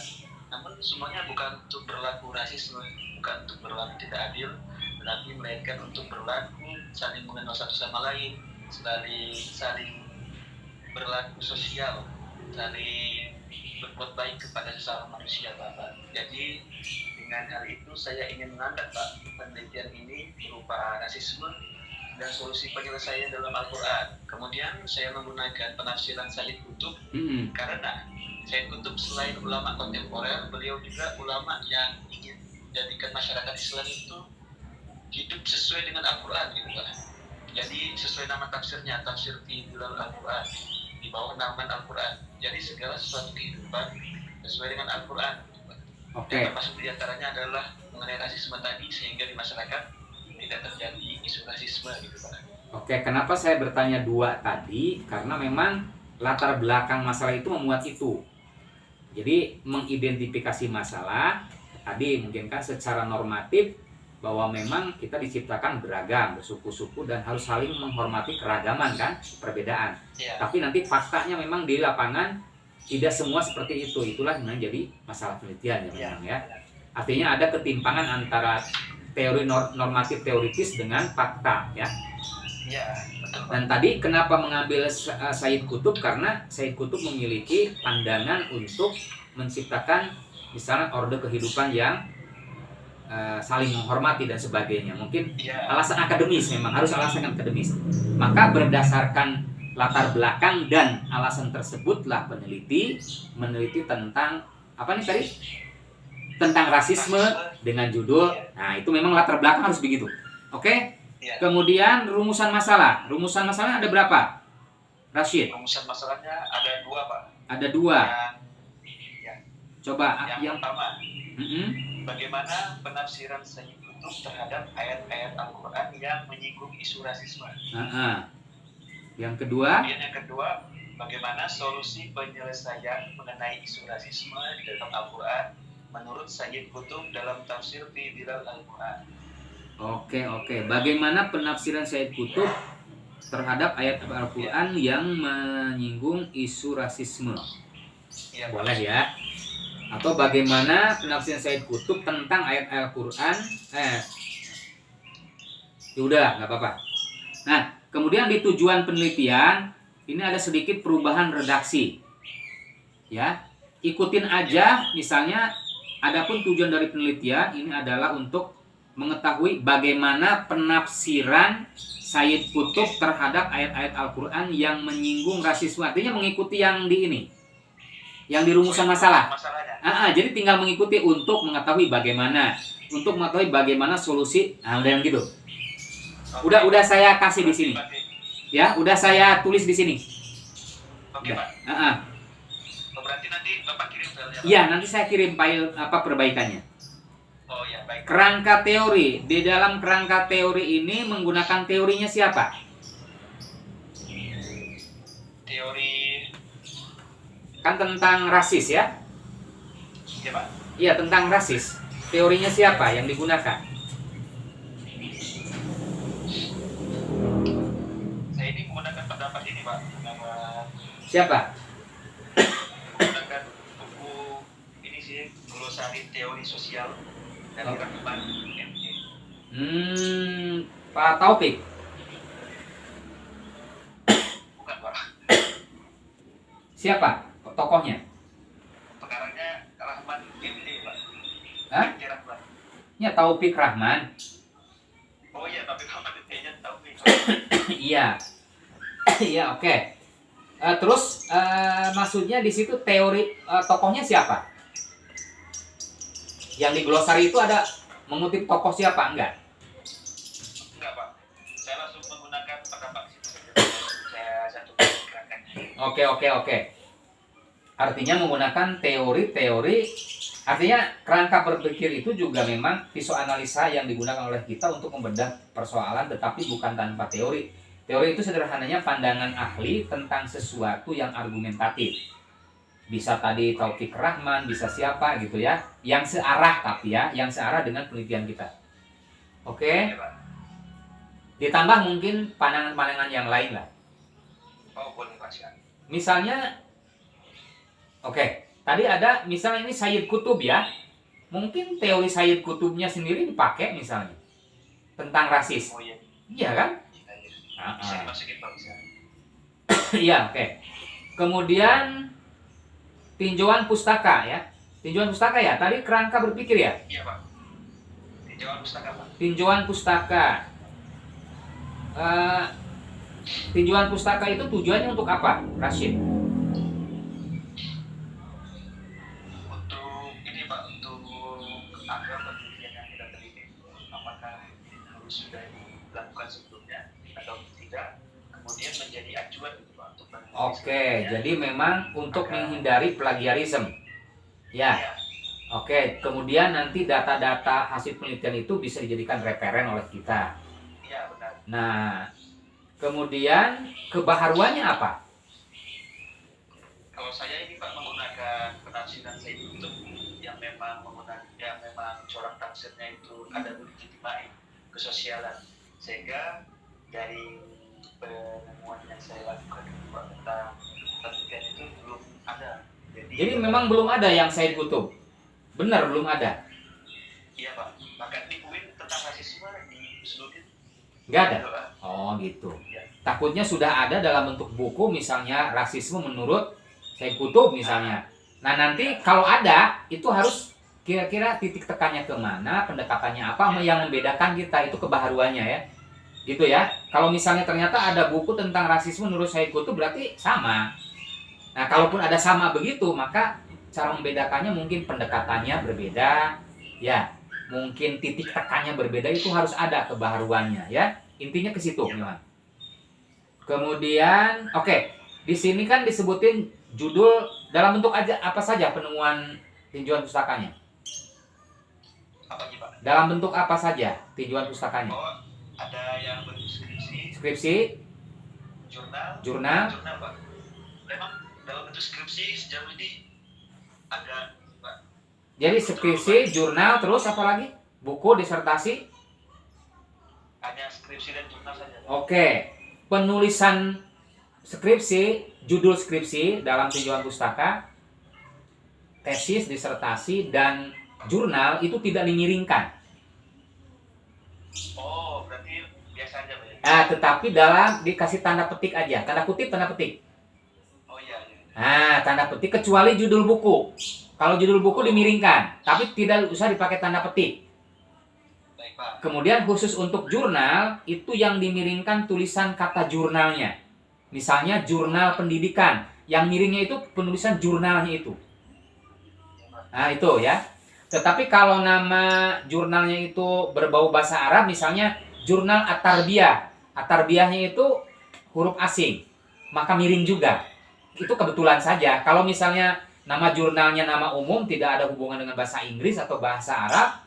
Namun semuanya bukan untuk berlaku rasisme, bukan untuk berlaku tidak adil, tetapi melainkan untuk berlaku saling mengenal satu sama lain, saling berlaku sosial, saling berbuat baik kepada sesama manusia, Bapak. Jadi dengan hal itu saya ingin mengangkat, Pak, penelitian ini berupa rasisme dan solusi penyelesaian dalam Al-Quran. Kemudian saya menggunakan penafsiran Sayyid Qutb karena Sayyid Qutb selain ulama kontemporer, beliau juga ulama yang ingin menjadikan masyarakat Islam itu hidup sesuai dengan Al-Quran gitu, Pak. Jadi sesuai nama tafsirnya, tafsir fi Dhilal Al-Quran, di bawah naungan Al-Quran. Jadi segala sesuatu kehidupan sesuai dengan Al-Quran. Oke. Dan termasuk diantaranya adalah mengenai rasisme tadi, sehingga di masyarakat tidak terjadi isu rasisme gitu, Pak. Oke, kenapa saya bertanya dua tadi? Karena memang latar belakang masalah itu memuat itu. Jadi mengidentifikasi masalah tadi mungkin kan secara normatif bahwa memang kita diciptakan beragam, bersuku-suku dan harus saling menghormati keragaman kan, perbedaan. Ya. Tapi nanti faktanya memang di lapangan tidak semua seperti itu. Itulah yang jadi masalah penelitian ya memang ya. Artinya ada ketimpangan antara teori normatif teoritis dengan fakta ya. Ya, betul, Pak. Dan tadi kenapa mengambil Sayyid Qutb? Karena Sayyid Qutb memiliki pandangan untuk menciptakan misalnya orde kehidupan yang saling menghormati dan sebagainya. Mungkin alasan akademis, memang harus alasan akademis. Maka berdasarkan latar belakang dan alasan tersebutlah peneliti meneliti tentang apa nih tadi? Tentang rasisme dengan judul. Nah, itu memang latar belakang harus begitu. Oke? Kemudian rumusan masalah. Rumusan masalah ada berapa? Rashid? Rumusan masalahnya ada dua, Pak. Ada dua. Yang Coba yang pertama, bagaimana penafsiran Sayyid Qutb terhadap ayat-ayat Al-Quran yang menyinggung isu rasisme. Yang kedua, yang kedua, bagaimana solusi penyelesaian mengenai isu rasisme di dalam Al-Quran menurut Sayyid Qutb dalam tafsir fi Dhilal Al-Quran. Oke. Bagaimana penafsiran Sayyid Qutb terhadap ayat Al-Quran yang menyinggung isu rasisme? Ya, boleh ya. Atau bagaimana penafsiran Sayyid Qutb tentang ayat Al-Quran? Yaudah, nggak apa-apa. Nah, kemudian di tujuan penelitian ini ada sedikit perubahan redaksi. Ya, ikutin aja. Misalnya, adapun tujuan dari penelitian ini adalah untuk mengetahui bagaimana penafsiran Sayyid Qutb terhadap ayat-ayat Al-Quran yang menyinggung rasisme. Artinya mengikuti yang di ini, yang di rumusan masalah. Jadi tinggal mengikuti untuk mengetahui bagaimana solusi. Nah, udah yang gitu. Udah saya kasih di sini. Ya, udah saya tulis di sini. Oke, Pak. Berarti nanti Bapak kirim filenya? Iya, nanti saya kirim file perbaikannya. Oh ya, baik. Kerangka teori. Di dalam kerangka teori ini menggunakan teorinya siapa? Teori Kan tentang rasis ya? ya, Pak. Iya, tentang rasis. Teorinya siapa yang digunakan? Saya ini menggunakan pendapat ini, Pak. Siapa? Menggunakan buku ini sih, glosari teori sosial dari Rahman MJ. Pak Taufik. Bukan, Pak. Siapa tokohnya? Pengarangnya Rahman MJ, Pak. Hah? MJ Rahman. Ya, Taufik Rahman. Oh iya, tapi Rahman MJ Taufik. Iya. Iya, oke. Terus maksudnya di situ teori tokohnya siapa? Yang di glosari itu ada mengutip tokoh siapa? Enggak, Pak. Saya langsung menggunakan pendapat situ. Saya satukan gerakannya. Oke. Artinya menggunakan teori-teori. Artinya kerangka berpikir itu juga memang visualanalisa yang digunakan oleh kita untuk membedah persoalan, tetapi bukan tanpa teori. Teori itu sederhananya pandangan ahli tentang sesuatu yang argumentatif. Bisa tadi Taufik Rahman, bisa siapa gitu ya. Yang searah tapi ya, yang searah dengan penelitian kita. Oke? Ditambah mungkin pandangan-pandangan yang lain lah. Oh, boleh, Pak. Misalnya, tadi ada misalnya ini Sayyid Qutb ya. Mungkin teori Sayyid Qutbnya sendiri dipakai misalnya. Tentang rasis. Oh iya. Iya kan? Bisa dimasukin, Pak. Bisa. Iya, oke. Kemudian tinjauan pustaka ya. Tinjauan pustaka ya. Tadi kerangka berpikir ya. Iya Pak. Tinjauan pustaka Pak. Tinjauan pustaka. Eh, tinjauan pustaka itu tujuannya untuk apa, Rashid? Untuk ini Pak, untuk agar penelitian yang kita teliti apakah harus sudah dilakukan sebelumnya atau tidak, kemudian menjadi acuan gitu Pak untuk penelitian. Oke, jadi memang untuk menghindari plagiarisme. Ya. Iya. Oke, kemudian nanti data-data hasil penelitian itu bisa dijadikan referen oleh kita. Iya benar. Nah, kemudian kebaharuannya apa? Kalau saya ini Pak menggunakan penafsiran saya itu yang memang corak tafsirnya itu ada legitimai kesosialan, sehingga dari penemuan yang saya lakukan itu Pak tentang penelitian itu belum ada. Jadi memang belum ada yang Said Kutub. Benar, belum ada. Iya Pak, bahkan di UIN tentang rasisme di seluruh Nggak ada. Oh gitu. Ya. Takutnya sudah ada dalam bentuk buku, misalnya rasisme menurut Said Kutub misalnya. Nah nanti kalau ada, itu harus kira-kira titik tekannya kemana, pendekatannya apa, yang membedakan kita, itu kebaharuannya ya. Gitu ya. Kalau misalnya ternyata ada buku tentang rasisme menurut Said Kutub, berarti sama. Nah kalaupun ada sama begitu, maka cara membedakannya mungkin pendekatannya berbeda, ya. Mungkin titik tekannya berbeda, itu harus ada kebaharuannya ya. Intinya ke situ memang. Kemudian, oke, di sini kan disebutin judul dalam bentuk aja apa saja penemuan tinjauan pustakanya. Apa sih Pak? Dalam bentuk apa saja tinjauan pustakanya? Oh, ada yang bentuk skripsi, Skripsi, jurnal jurnal, Pak. Memang dalam bentuk skripsi sejauh ini ada Pak. jadi skripsi, jurnal, terus apa lagi? Buku, disertasi. Hanya skripsi dan jurnal saja Pak. Oke, penulisan skripsi, judul skripsi dalam tinjauan pustaka, tesis, disertasi, dan jurnal itu tidak dimiringkan. Oh, berarti biasa aja Pak ya? Tetapi dalam dikasih tanda petik aja, tanda kutip, tanda petik. Oh iya, iya. Tanda petik kecuali judul buku. Kalau judul buku dimiringkan, tapi tidak usah dipakai tanda petik. Baik Pak. Kemudian khusus untuk jurnal, itu yang dimiringkan tulisan kata jurnalnya. Misalnya jurnal pendidikan, yang miringnya itu penulisan jurnalnya itu. Nah itu ya. Tetapi kalau nama jurnalnya itu berbau bahasa Arab, misalnya jurnal At-Tarbiyah. At-Tarbiyahnya itu huruf asing, maka miring juga. Itu kebetulan saja. Kalau misalnya nama jurnalnya nama umum, tidak ada hubungan dengan bahasa Inggris atau bahasa Arab,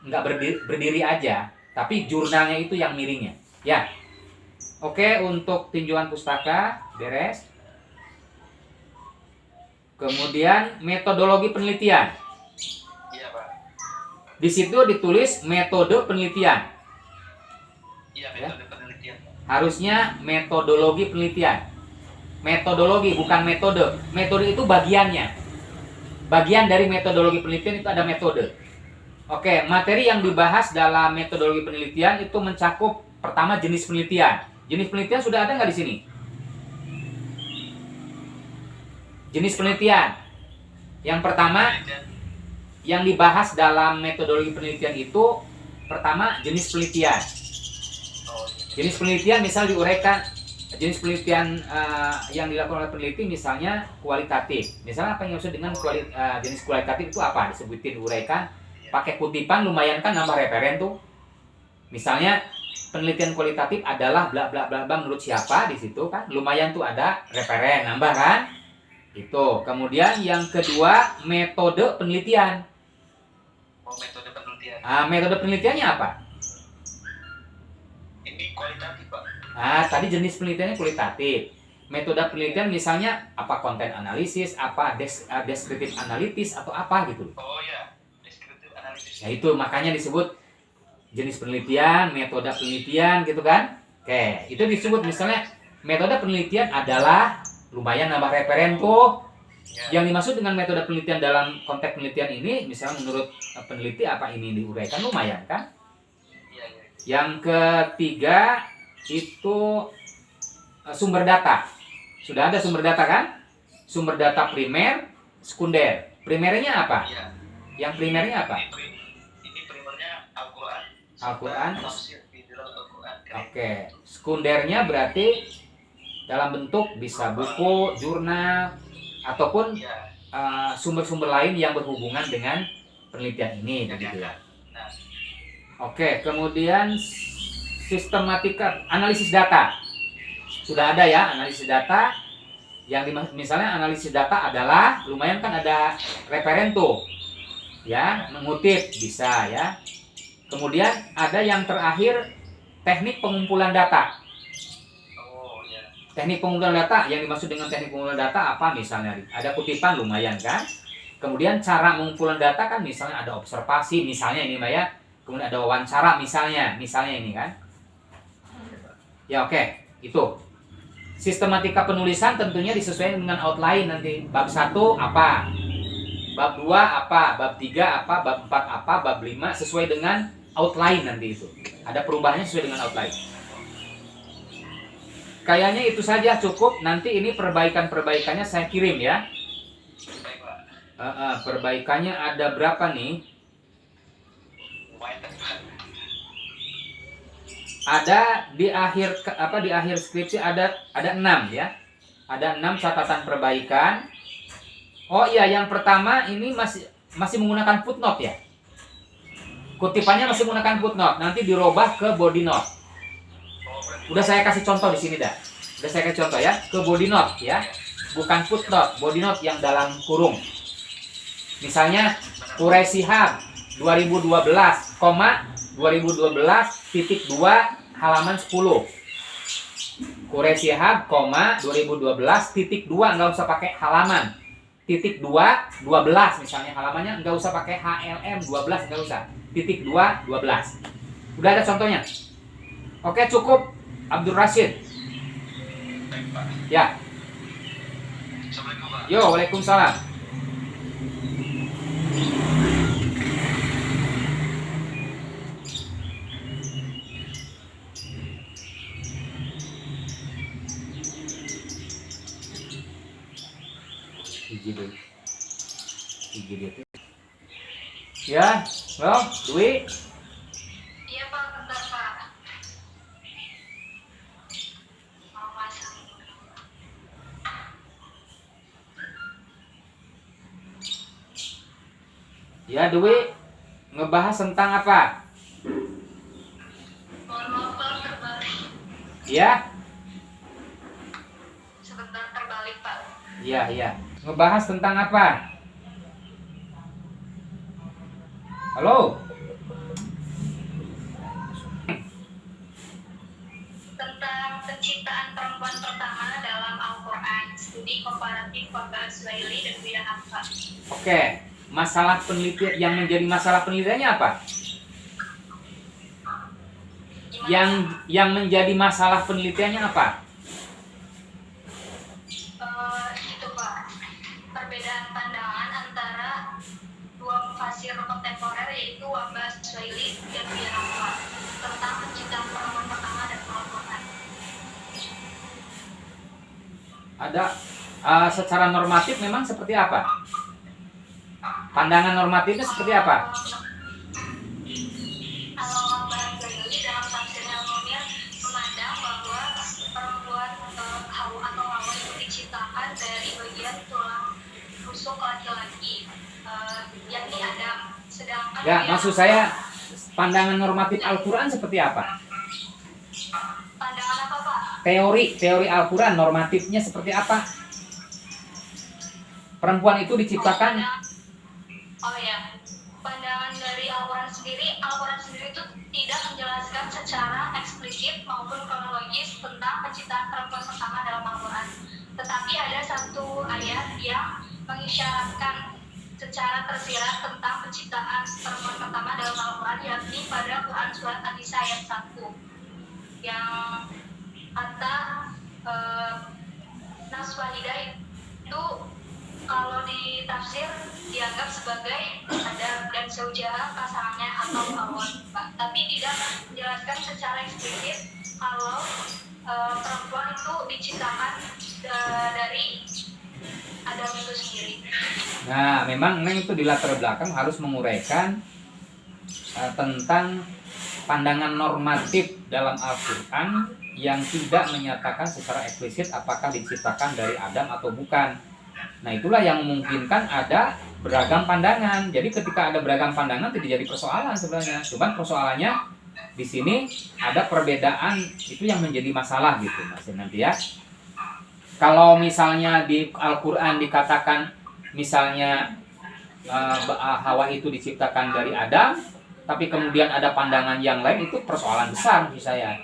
nggak berdiri aja. Tapi jurnalnya itu yang miringnya. Ya. Oke, untuk tinjauan pustaka beres. Kemudian metodologi penelitian. Iya Pak. Di situ ditulis metode penelitian. Iya, metode penelitian Pak. Harusnya metodologi penelitian. Metodologi bukan metode. Metode itu bagiannya. Bagian dari metodologi penelitian itu ada metode. Oke, materi yang dibahas dalam metodologi penelitian itu mencakup pertama jenis penelitian. Jenis penelitian sudah ada nggak di sini? Jenis penelitian. Yang pertama yang dibahas dalam metodologi penelitian itu pertama jenis penelitian. Jenis penelitian misal diuraikan jenis penelitian yang dilakukan oleh peneliti misalnya kualitatif. Misalnya apa yang maksud dengan jenis kualitatif itu apa? Disebutin diuraikan pakai kutipan, lumayan kan nambah referen tuh. Misalnya penelitian kualitatif adalah bla bla bla bla menurut siapa di situ kan? Lumayan tuh ada referen nambah kan? Itu. Kemudian yang kedua metode penelitian. Oh, metode penelitian. Metode penelitiannya apa? Ini kualitatif Pak. Tadi jenis penelitiannya kualitatif. Metode penelitian misalnya apa konten analisis, apa deskriptif analitis atau apa gitu. Oh ya, deskriptif analisis. Ya itu makanya disebut jenis penelitian, metode penelitian gitu kan. Oke, itu disebut misalnya metode penelitian adalah lumayan nambah referen tuh. Ya. Yang dimaksud dengan metode penelitian dalam konteks penelitian ini misalnya menurut peneliti apa ini diuraikan lumayan kan. Iya, iya. Yang ketiga itu sumber data. Sudah ada sumber data kan? Sumber data primer, sekunder. Primernya apa? Iya. Yang primernya apa? Ini primernya Al-Quran. Al-Quran. Tafsir di dalam Al-Quran. Oke. Sekundernya berarti dalam bentuk bisa buku, jurnal, ataupun Iya. sumber-sumber lain yang berhubungan dengan penelitian ini, begitu ya. Nah, Oke, kemudian sistematika analisis data. Sudah ada ya analisis data. Misalnya analisis data adalah lumayan kan ada referen tuh. Ya, mengutip bisa ya. Kemudian ada yang terakhir teknik pengumpulan data. oh ya. Teknik pengumpulan data, yang dimaksud dengan teknik pengumpulan data apa misalnya? Ada kutipan lumayan kan? Kemudian cara pengumpulan data kan misalnya ada observasi misalnya ini Mbak ya. Kemudian ada wawancara misalnya ini kan. Ya oke, itu. Sistematika penulisan tentunya disesuaikan dengan outline nanti. Bab 1 apa? Bab 2 apa? Bab 3 apa? Bab 4 apa? Bab 5 sesuai dengan outline nanti itu. Ada perubahannya sesuai dengan outline. Kayaknya itu saja cukup. Nanti ini perbaikannya saya kirim ya. Baik, Pak. Perbaikannya ada berapa nih? Lumayan, Pak. Ada di akhir skripsi ada 6 ya. Ada 6 catatan perbaikan. Oh iya, yang pertama ini masih menggunakan footnote ya. Kutipannya masih menggunakan footnote. Nanti dirubah ke body note. Udah saya kasih contoh di sini dah. Udah saya kasih contoh ya, ke body note ya. Bukan footnote, body note yang dalam kurung. Misalnya Quraisy Shihab 2012, 2012.2 halaman 10. Quraisy Shihab, 2012.2 nggak usah pakai halaman. Titik 2, 12 misalnya halamannya nggak usah pakai HLM 12 nggak usah. Titik 2, 12. Udah ada contohnya. Oke cukup Abdul Rashid. Baik, Pak. Ya. Assalamualaikum, Pak. Yo, waalaikumsalam. Ya, lo, Dwi. Iya Pak, bentar Pak. Mau masang. Ya, Dwi. Ngebahas tentang apa? Mohon maaf Pak, terbalik. Ya? Sebentar terbalik Pak. Iya. Ngebahas tentang apa? Halo? Tentang penciptaan perempuan pertama dalam Al-Quran, studi komparatif Wabah Suhaili dan Wida Hafsa. Oke. Masalah penelitian yang menjadi masalah penelitiannya apa? Yang menjadi masalah penelitiannya apa? Itu Pak, perbedaan pandangan antara dua mufasir kontemporer yaitu Wabah Suhaili dan Wida Hafsa tentang penciptaan perempuan pertama dan Al-Quran. Ada secara normatif memang seperti apa? Pandangan normatifnya seperti apa? Kalau Wabah Suhaili dalam tafsirnya Munir memandang bahwa perempuan Hawa atau Hawa itu diciptakan dari bagian tulang rusuk laki-laki, yakni Adam. Sedangkan Ya, maksud saya pandangan normatif Al-Quran seperti apa? pandangan apa Pak? Teori Al-Quran normatifnya seperti apa? Perempuan itu diciptakan. Oh ya, pandangan dari Al-Quran sendiri itu tidak menjelaskan secara eksplisit maupun kronologis tentang penciptaan perempuan pertama dalam Al-Quran. Tetapi ada satu ayat yang mengisyaratkan secara tersirat tentang penciptaan perempuan pertama dalam Al-Quran, yakni pada Quran Surat An-Nisa ayat 1 yang kata Naswahidah itu kalau ditafsir dianggap sebagai Adam dan Zaujaha pasangannya atau Hawa, tapi tidak menjelaskan secara eksplisit kalau perempuan itu diciptakan dari Adam itu sendiri. Nah, memang Neng itu di latar belakang harus menguraikan tentang pandangan normatif dalam Al-Quran yang tidak menyatakan secara eksplisit apakah diciptakan dari Adam atau bukan. Nah, itulah yang memungkinkan ada beragam pandangan. Jadi ketika ada beragam pandangan tidak jadi persoalan sebenarnya. Cuman persoalannya di sini ada perbedaan itu yang menjadi masalah gitu Mas nanti ya. Kalau misalnya di Al-Quran dikatakan misalnya Hawa itu diciptakan dari Adam, tapi kemudian ada pandangan yang lain, itu persoalan besar menurut saya.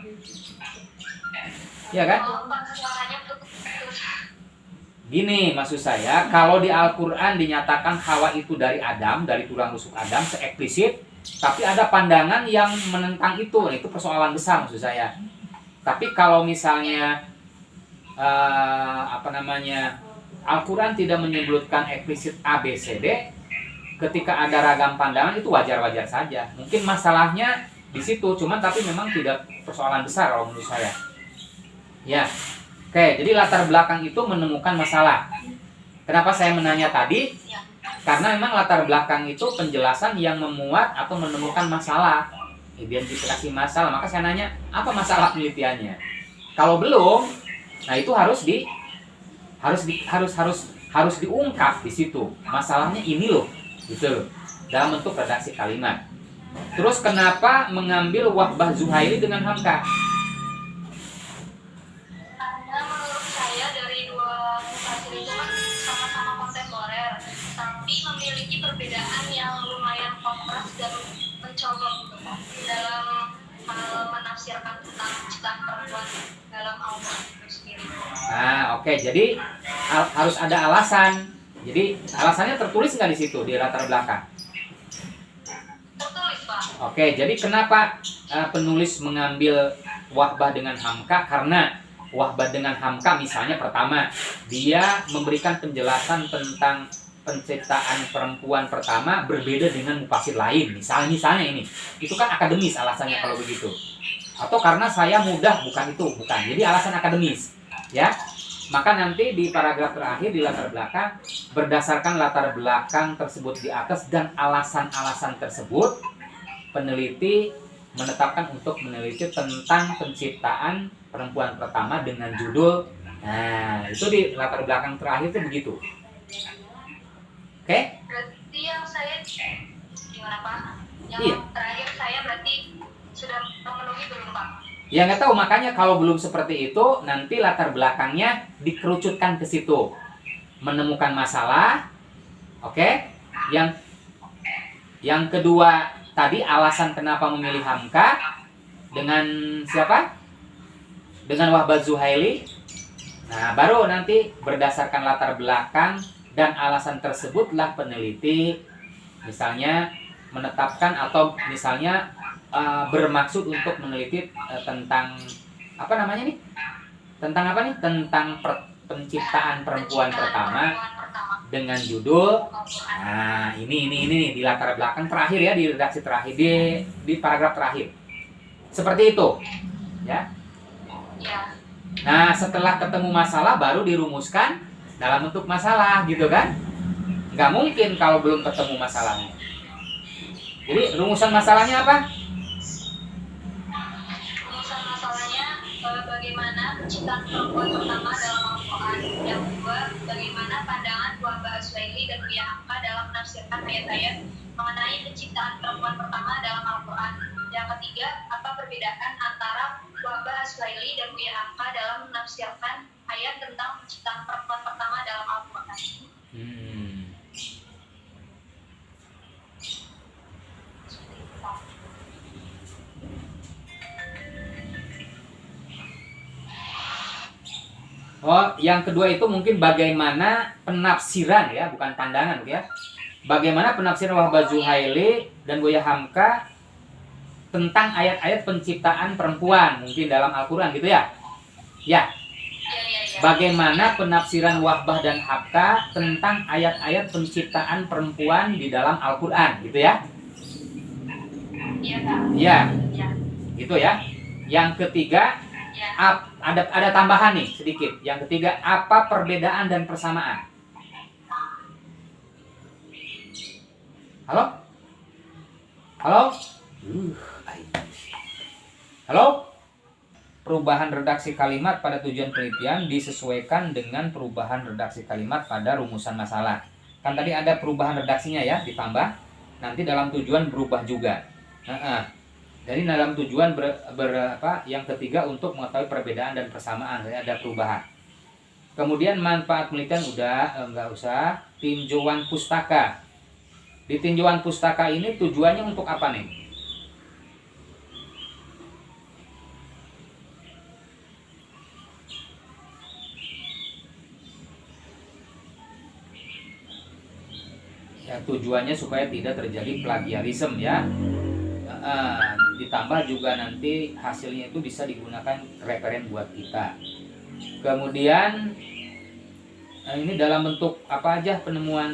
Ya kan? Gini maksud saya, kalau di Al-Quran dinyatakan Hawa itu dari Adam, dari tulang rusuk Adam, seeksplisit, tapi ada pandangan yang menentang itu persoalan besar maksud saya. Tapi kalau misalnya Al-Quran tidak menyebutkan eksplisit A, B, C, D, ketika ada ragam pandangan itu wajar-wajar saja. Mungkin masalahnya di situ, cuman tapi memang tidak persoalan besar kalau menurut saya. Ya. Oke, jadi latar belakang itu menemukan masalah. Kenapa saya menanya tadi? Karena memang latar belakang itu penjelasan yang memuat atau menemukan masalah, identifikasi masalah. Maka saya nanya, apa masalah penelitiannya? Kalau belum, nah itu harus diungkap di situ. Masalahnya ini loh, gitu loh. Dalam bentuk redaksi kalimat. Terus kenapa mengambil Wahbah Zuhaili dengan Hamka? Memiliki perbedaan yang lumayan kontras dan mencolok dalam menafsirkan tentang ciptaan perempuan dalam Al-Quran itu sendiri. Nah, oke. Jadi harus ada alasan. Jadi alasannya tertulis nggak di situ di latar belakang? Tertulis, Pak. Oke. Jadi kenapa penulis mengambil Wahbah dengan Hamka? Karena Wahbah dengan Hamka misalnya pertama dia memberikan penjelasan tentang penciptaan perempuan pertama berbeda dengan mufasir lain. Misalnya ini. Itu kan akademis alasannya kalau begitu. Atau karena saya mudah, bukan. Jadi alasan akademis. Ya. Maka nanti di paragraf terakhir di latar belakang berdasarkan latar belakang tersebut di atas dan alasan-alasan tersebut peneliti menetapkan untuk meneliti tentang penciptaan perempuan pertama dengan judul. Nah, itu di latar belakang terakhir itu begitu. Oke? Berarti yang saya gimana Pak? Yang Iya. terakhir saya berarti sudah memenuhi belum Pak? Ya nggak tahu, makanya kalau belum seperti itu nanti latar belakangnya dikerucutkan ke situ. Menemukan masalah. Oke? Yang kedua tadi alasan kenapa memilih Hamka dengan siapa? Dengan Wahbah Zuhaili. Nah, baru nanti berdasarkan latar belakang dan alasan tersebutlah peneliti misalnya menetapkan atau misalnya bermaksud untuk meneliti tentang apa namanya nih? Tentang apa nih? Tentang penciptaan perempuan pertama dengan judul. Nah, ini di latar belakang terakhir ya, di redaksi terakhir di paragraf terakhir. Seperti itu. Ya. Nah, setelah ketemu masalah baru dirumuskan dalam bentuk masalah gitu kan. Nggak mungkin kalau belum ketemu masalahnya. Jadi rumusan masalahnya apa? Rumusan masalahnya bagaimana penciptaan perempuan pertama dalam Al-Quran. Yang kedua, bagaimana pandangan Wahbah Zuhaili dan Buya Hamka dalam menafsirkan ayat-ayat mengenai penciptaan perempuan pertama dalam Al-Quran. Yang ketiga, apa perbedaan antara Wahbah Zuhaili dan Buya Hamka dalam menafsirkan ayat tentang penciptaan perempuan pertama dalam Al-Quran. Oh, yang kedua itu mungkin bagaimana penafsiran ya, bukan pandangan ya. Bagaimana penafsiran Wahbah Zuhaili dan Buya Hamka tentang ayat-ayat penciptaan perempuan mungkin dalam Al-Quran gitu ya. Ya. Bagaimana penafsiran Wahbah dan Hamka tentang ayat-ayat penciptaan perempuan di dalam Al-Quran gitu ya. Iya, Kak. Ya. Ya. Gitu ya. Yang ketiga, ada tambahan nih sedikit. Yang ketiga, apa perbedaan dan persamaan? Halo? Halo? Halo? Perubahan redaksi kalimat pada tujuan penelitian disesuaikan dengan perubahan redaksi kalimat pada rumusan masalah. Kan tadi ada perubahan redaksinya ya, ditambah. Nanti dalam tujuan berubah juga. Jadi dalam tujuan yang ketiga untuk mengetahui perbedaan dan persamaan, ada perubahan. Kemudian manfaat penelitian nggak usah. Tinjauan pustaka. Di tinjauan pustaka ini tujuannya untuk apa nih? Ya, tujuannya supaya tidak terjadi plagiarisme ya. Ditambah juga nanti hasilnya itu bisa digunakan referen buat kita. Kemudian ini dalam bentuk apa aja, penemuan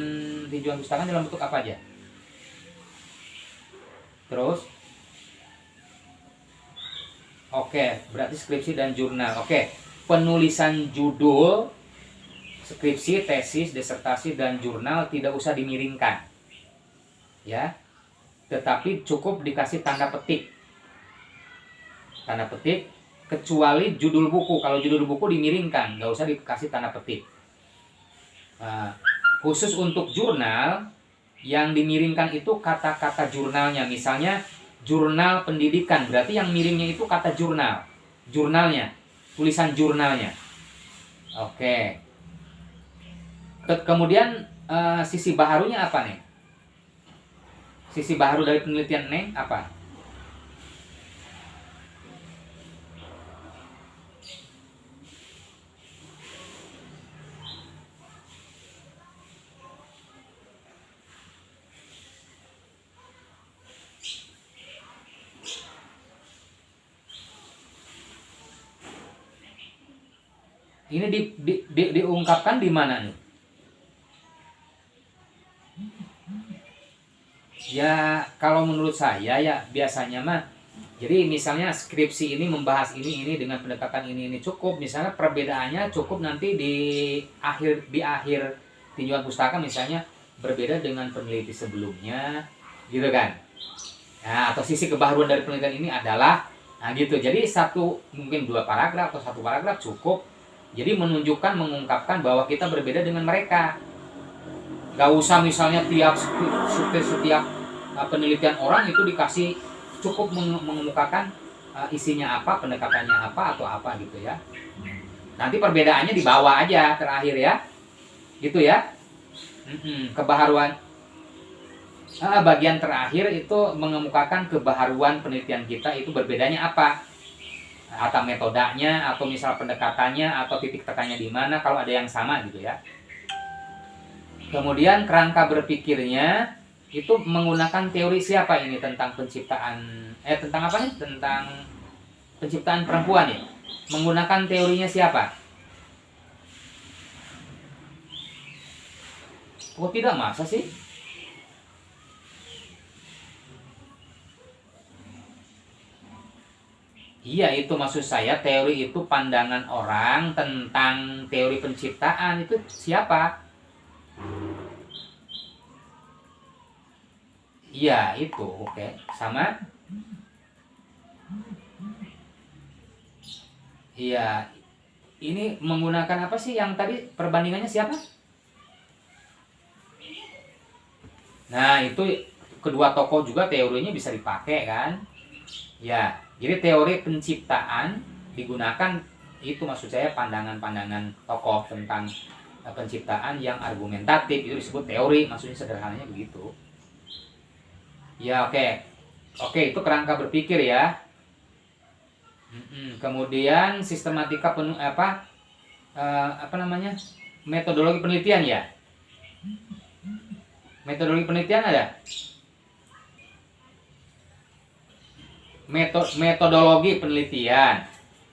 tinjauan pustaka dalam bentuk apa aja? Terus oke, berarti skripsi dan jurnal. Oke, penulisan judul skripsi, tesis, disertasi, dan jurnal tidak usah dimiringkan ya, tetapi cukup dikasih tanda petik, kecuali judul buku. Kalau judul buku dimiringkan, nggak usah dikasih tanda petik. Khusus untuk jurnal, yang dimiringkan itu kata-kata jurnalnya. Misalnya jurnal pendidikan, berarti yang miringnya itu kata jurnalnya, tulisan jurnalnya. Oke. Kemudian sisi baharunya apa nih? Sisi baharu dari penelitian Neng apa? Ini diungkapkan di mana nih? Ya, kalau menurut saya ya biasanya mah, jadi misalnya skripsi ini membahas ini dengan pendekatan ini cukup. Misalnya perbedaannya cukup nanti di akhir tinjauan pustaka misalnya berbeda dengan peneliti sebelumnya, gitu kan? Nah, atau sisi kebaharuan dari penelitian ini adalah, nah gitu. Jadi mungkin 2 paragraf atau 1 paragraf cukup. Jadi mengungkapkan bahwa kita berbeda dengan mereka. Gak usah misalnya setiap penelitian orang itu dikasih, cukup mengemukakan isinya apa, pendekatannya apa, atau apa gitu ya. Nanti perbedaannya dibawa aja terakhir ya, gitu ya. Kebaharuan bagian terakhir itu mengemukakan kebaharuan penelitian kita itu berbedanya apa, atau metodenya, atau misal pendekatannya, atau titik tekannya di mana kalau ada yang sama gitu ya. Kemudian kerangka berpikirnya itu menggunakan teori siapa ini tentang penciptaan tentang apa nih? Tentang penciptaan perempuan ya. Menggunakan teorinya siapa? Oh tidak, masa sih? Iya, itu maksud saya, teori itu pandangan orang tentang teori penciptaan itu siapa? Iya, itu. Oke. Sama? Iya. Ini menggunakan apa sih yang tadi perbandingannya siapa? Nah, itu kedua tokoh juga teorinya bisa dipakai kan? Ya. Jadi teori penciptaan digunakan, itu maksud saya pandangan-pandangan tokoh tentang penciptaan yang argumentatif, itu disebut teori, maksudnya sederhananya begitu. Ya oke, itu kerangka berpikir ya. Kemudian sistematika metodologi penelitian ya. Metodologi penelitian ada? Metodologi penelitian.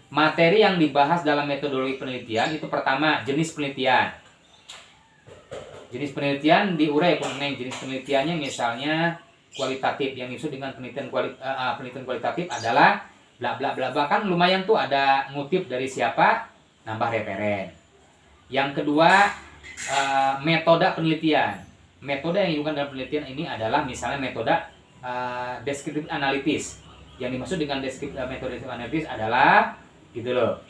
Materi yang dibahas dalam metodologi penelitian itu pertama jenis penelitian. Jenis penelitian diurai mengenai jenis penelitiannya, misalnya kualitatif. Yang dimaksud dengan penelitian kualitatif adalah bla bla bla, bahkan lumayan tuh ada ngutip dari siapa, nambah referen. Yang kedua metode penelitian. metode yang digunakan dalam penelitian ini adalah misalnya metode descriptive analysis. Yang dimaksud dengan metode descriptive analysis adalah gitu loh.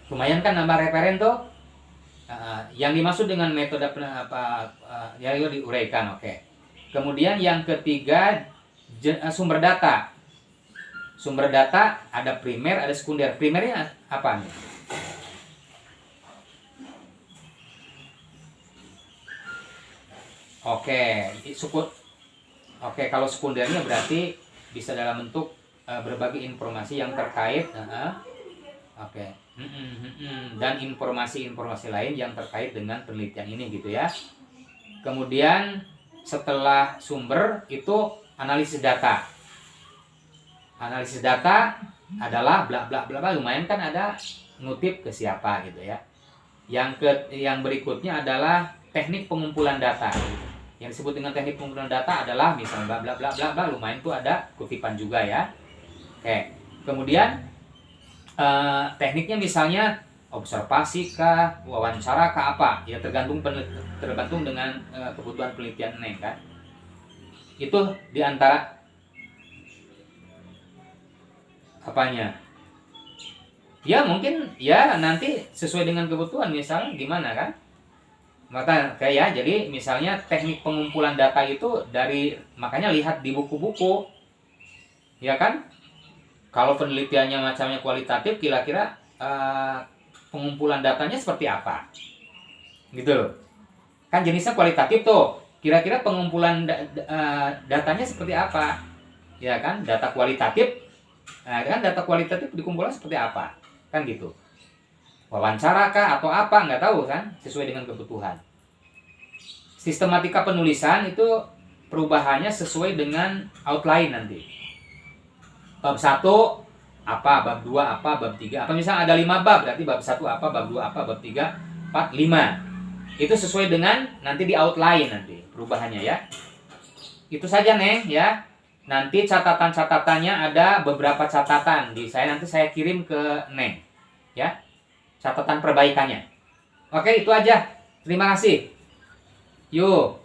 Lumayan kan nambah referen tuh. Yang dimaksud dengan metode ya itu diuraikan, oke. Kemudian yang ketiga sumber data. Sumber data ada primer, ada sekunder. Primernya apa nih? Oke, kalau sekundernya berarti bisa dalam bentuk berbagai informasi yang terkait, oke. Dan informasi-informasi lain yang terkait dengan penelitian ini gitu ya. Kemudian setelah sumber itu analisis data. Analisis data adalah bla bla bla bla, lumayan kan ada ngutip ke siapa gitu ya. Yang berikutnya adalah teknik pengumpulan data. Yang disebut dengan teknik pengumpulan data adalah misalnya bla bla bla bla bla, lumayan tuh ada kutipan juga ya. Oke. Kemudian tekniknya misalnya observasi kah, wawancara kah, apa? Ya tergantung dengan kebutuhan penelitian Neng kan. Itu diantara apanya? Ya mungkin ya nanti sesuai dengan kebutuhan, misalnya gimana kan? Maka kayak jadi misalnya teknik pengumpulan data itu makanya lihat di buku-buku, ya kan? Kalau penelitiannya macamnya kualitatif, kira-kira pengumpulan datanya seperti apa? Gitu loh. Kan jenisnya kualitatif tuh. Kira-kira pengumpulan datanya seperti apa? Ya kan? Data kualitatif. Nah, kan data kualitatif dikumpulkan seperti apa? Kan gitu. Wawancara kah atau apa? Nggak tahu kan? Sesuai dengan kebutuhan. Sistematika penulisan itu perubahannya sesuai dengan outline nanti. Bab 1 apa, bab 2 apa, bab 3 apa, misalnya ada 5 bab, berarti bab 1 apa, bab 2 apa, bab 3, 4, 5. Itu sesuai dengan nanti di outline nanti perubahannya ya. Itu saja Neng ya. Nanti catatan-catatannya ada beberapa catatan nanti saya kirim ke Neng ya. Catatan perbaikannya. Oke, itu aja. Terima kasih. Yuk.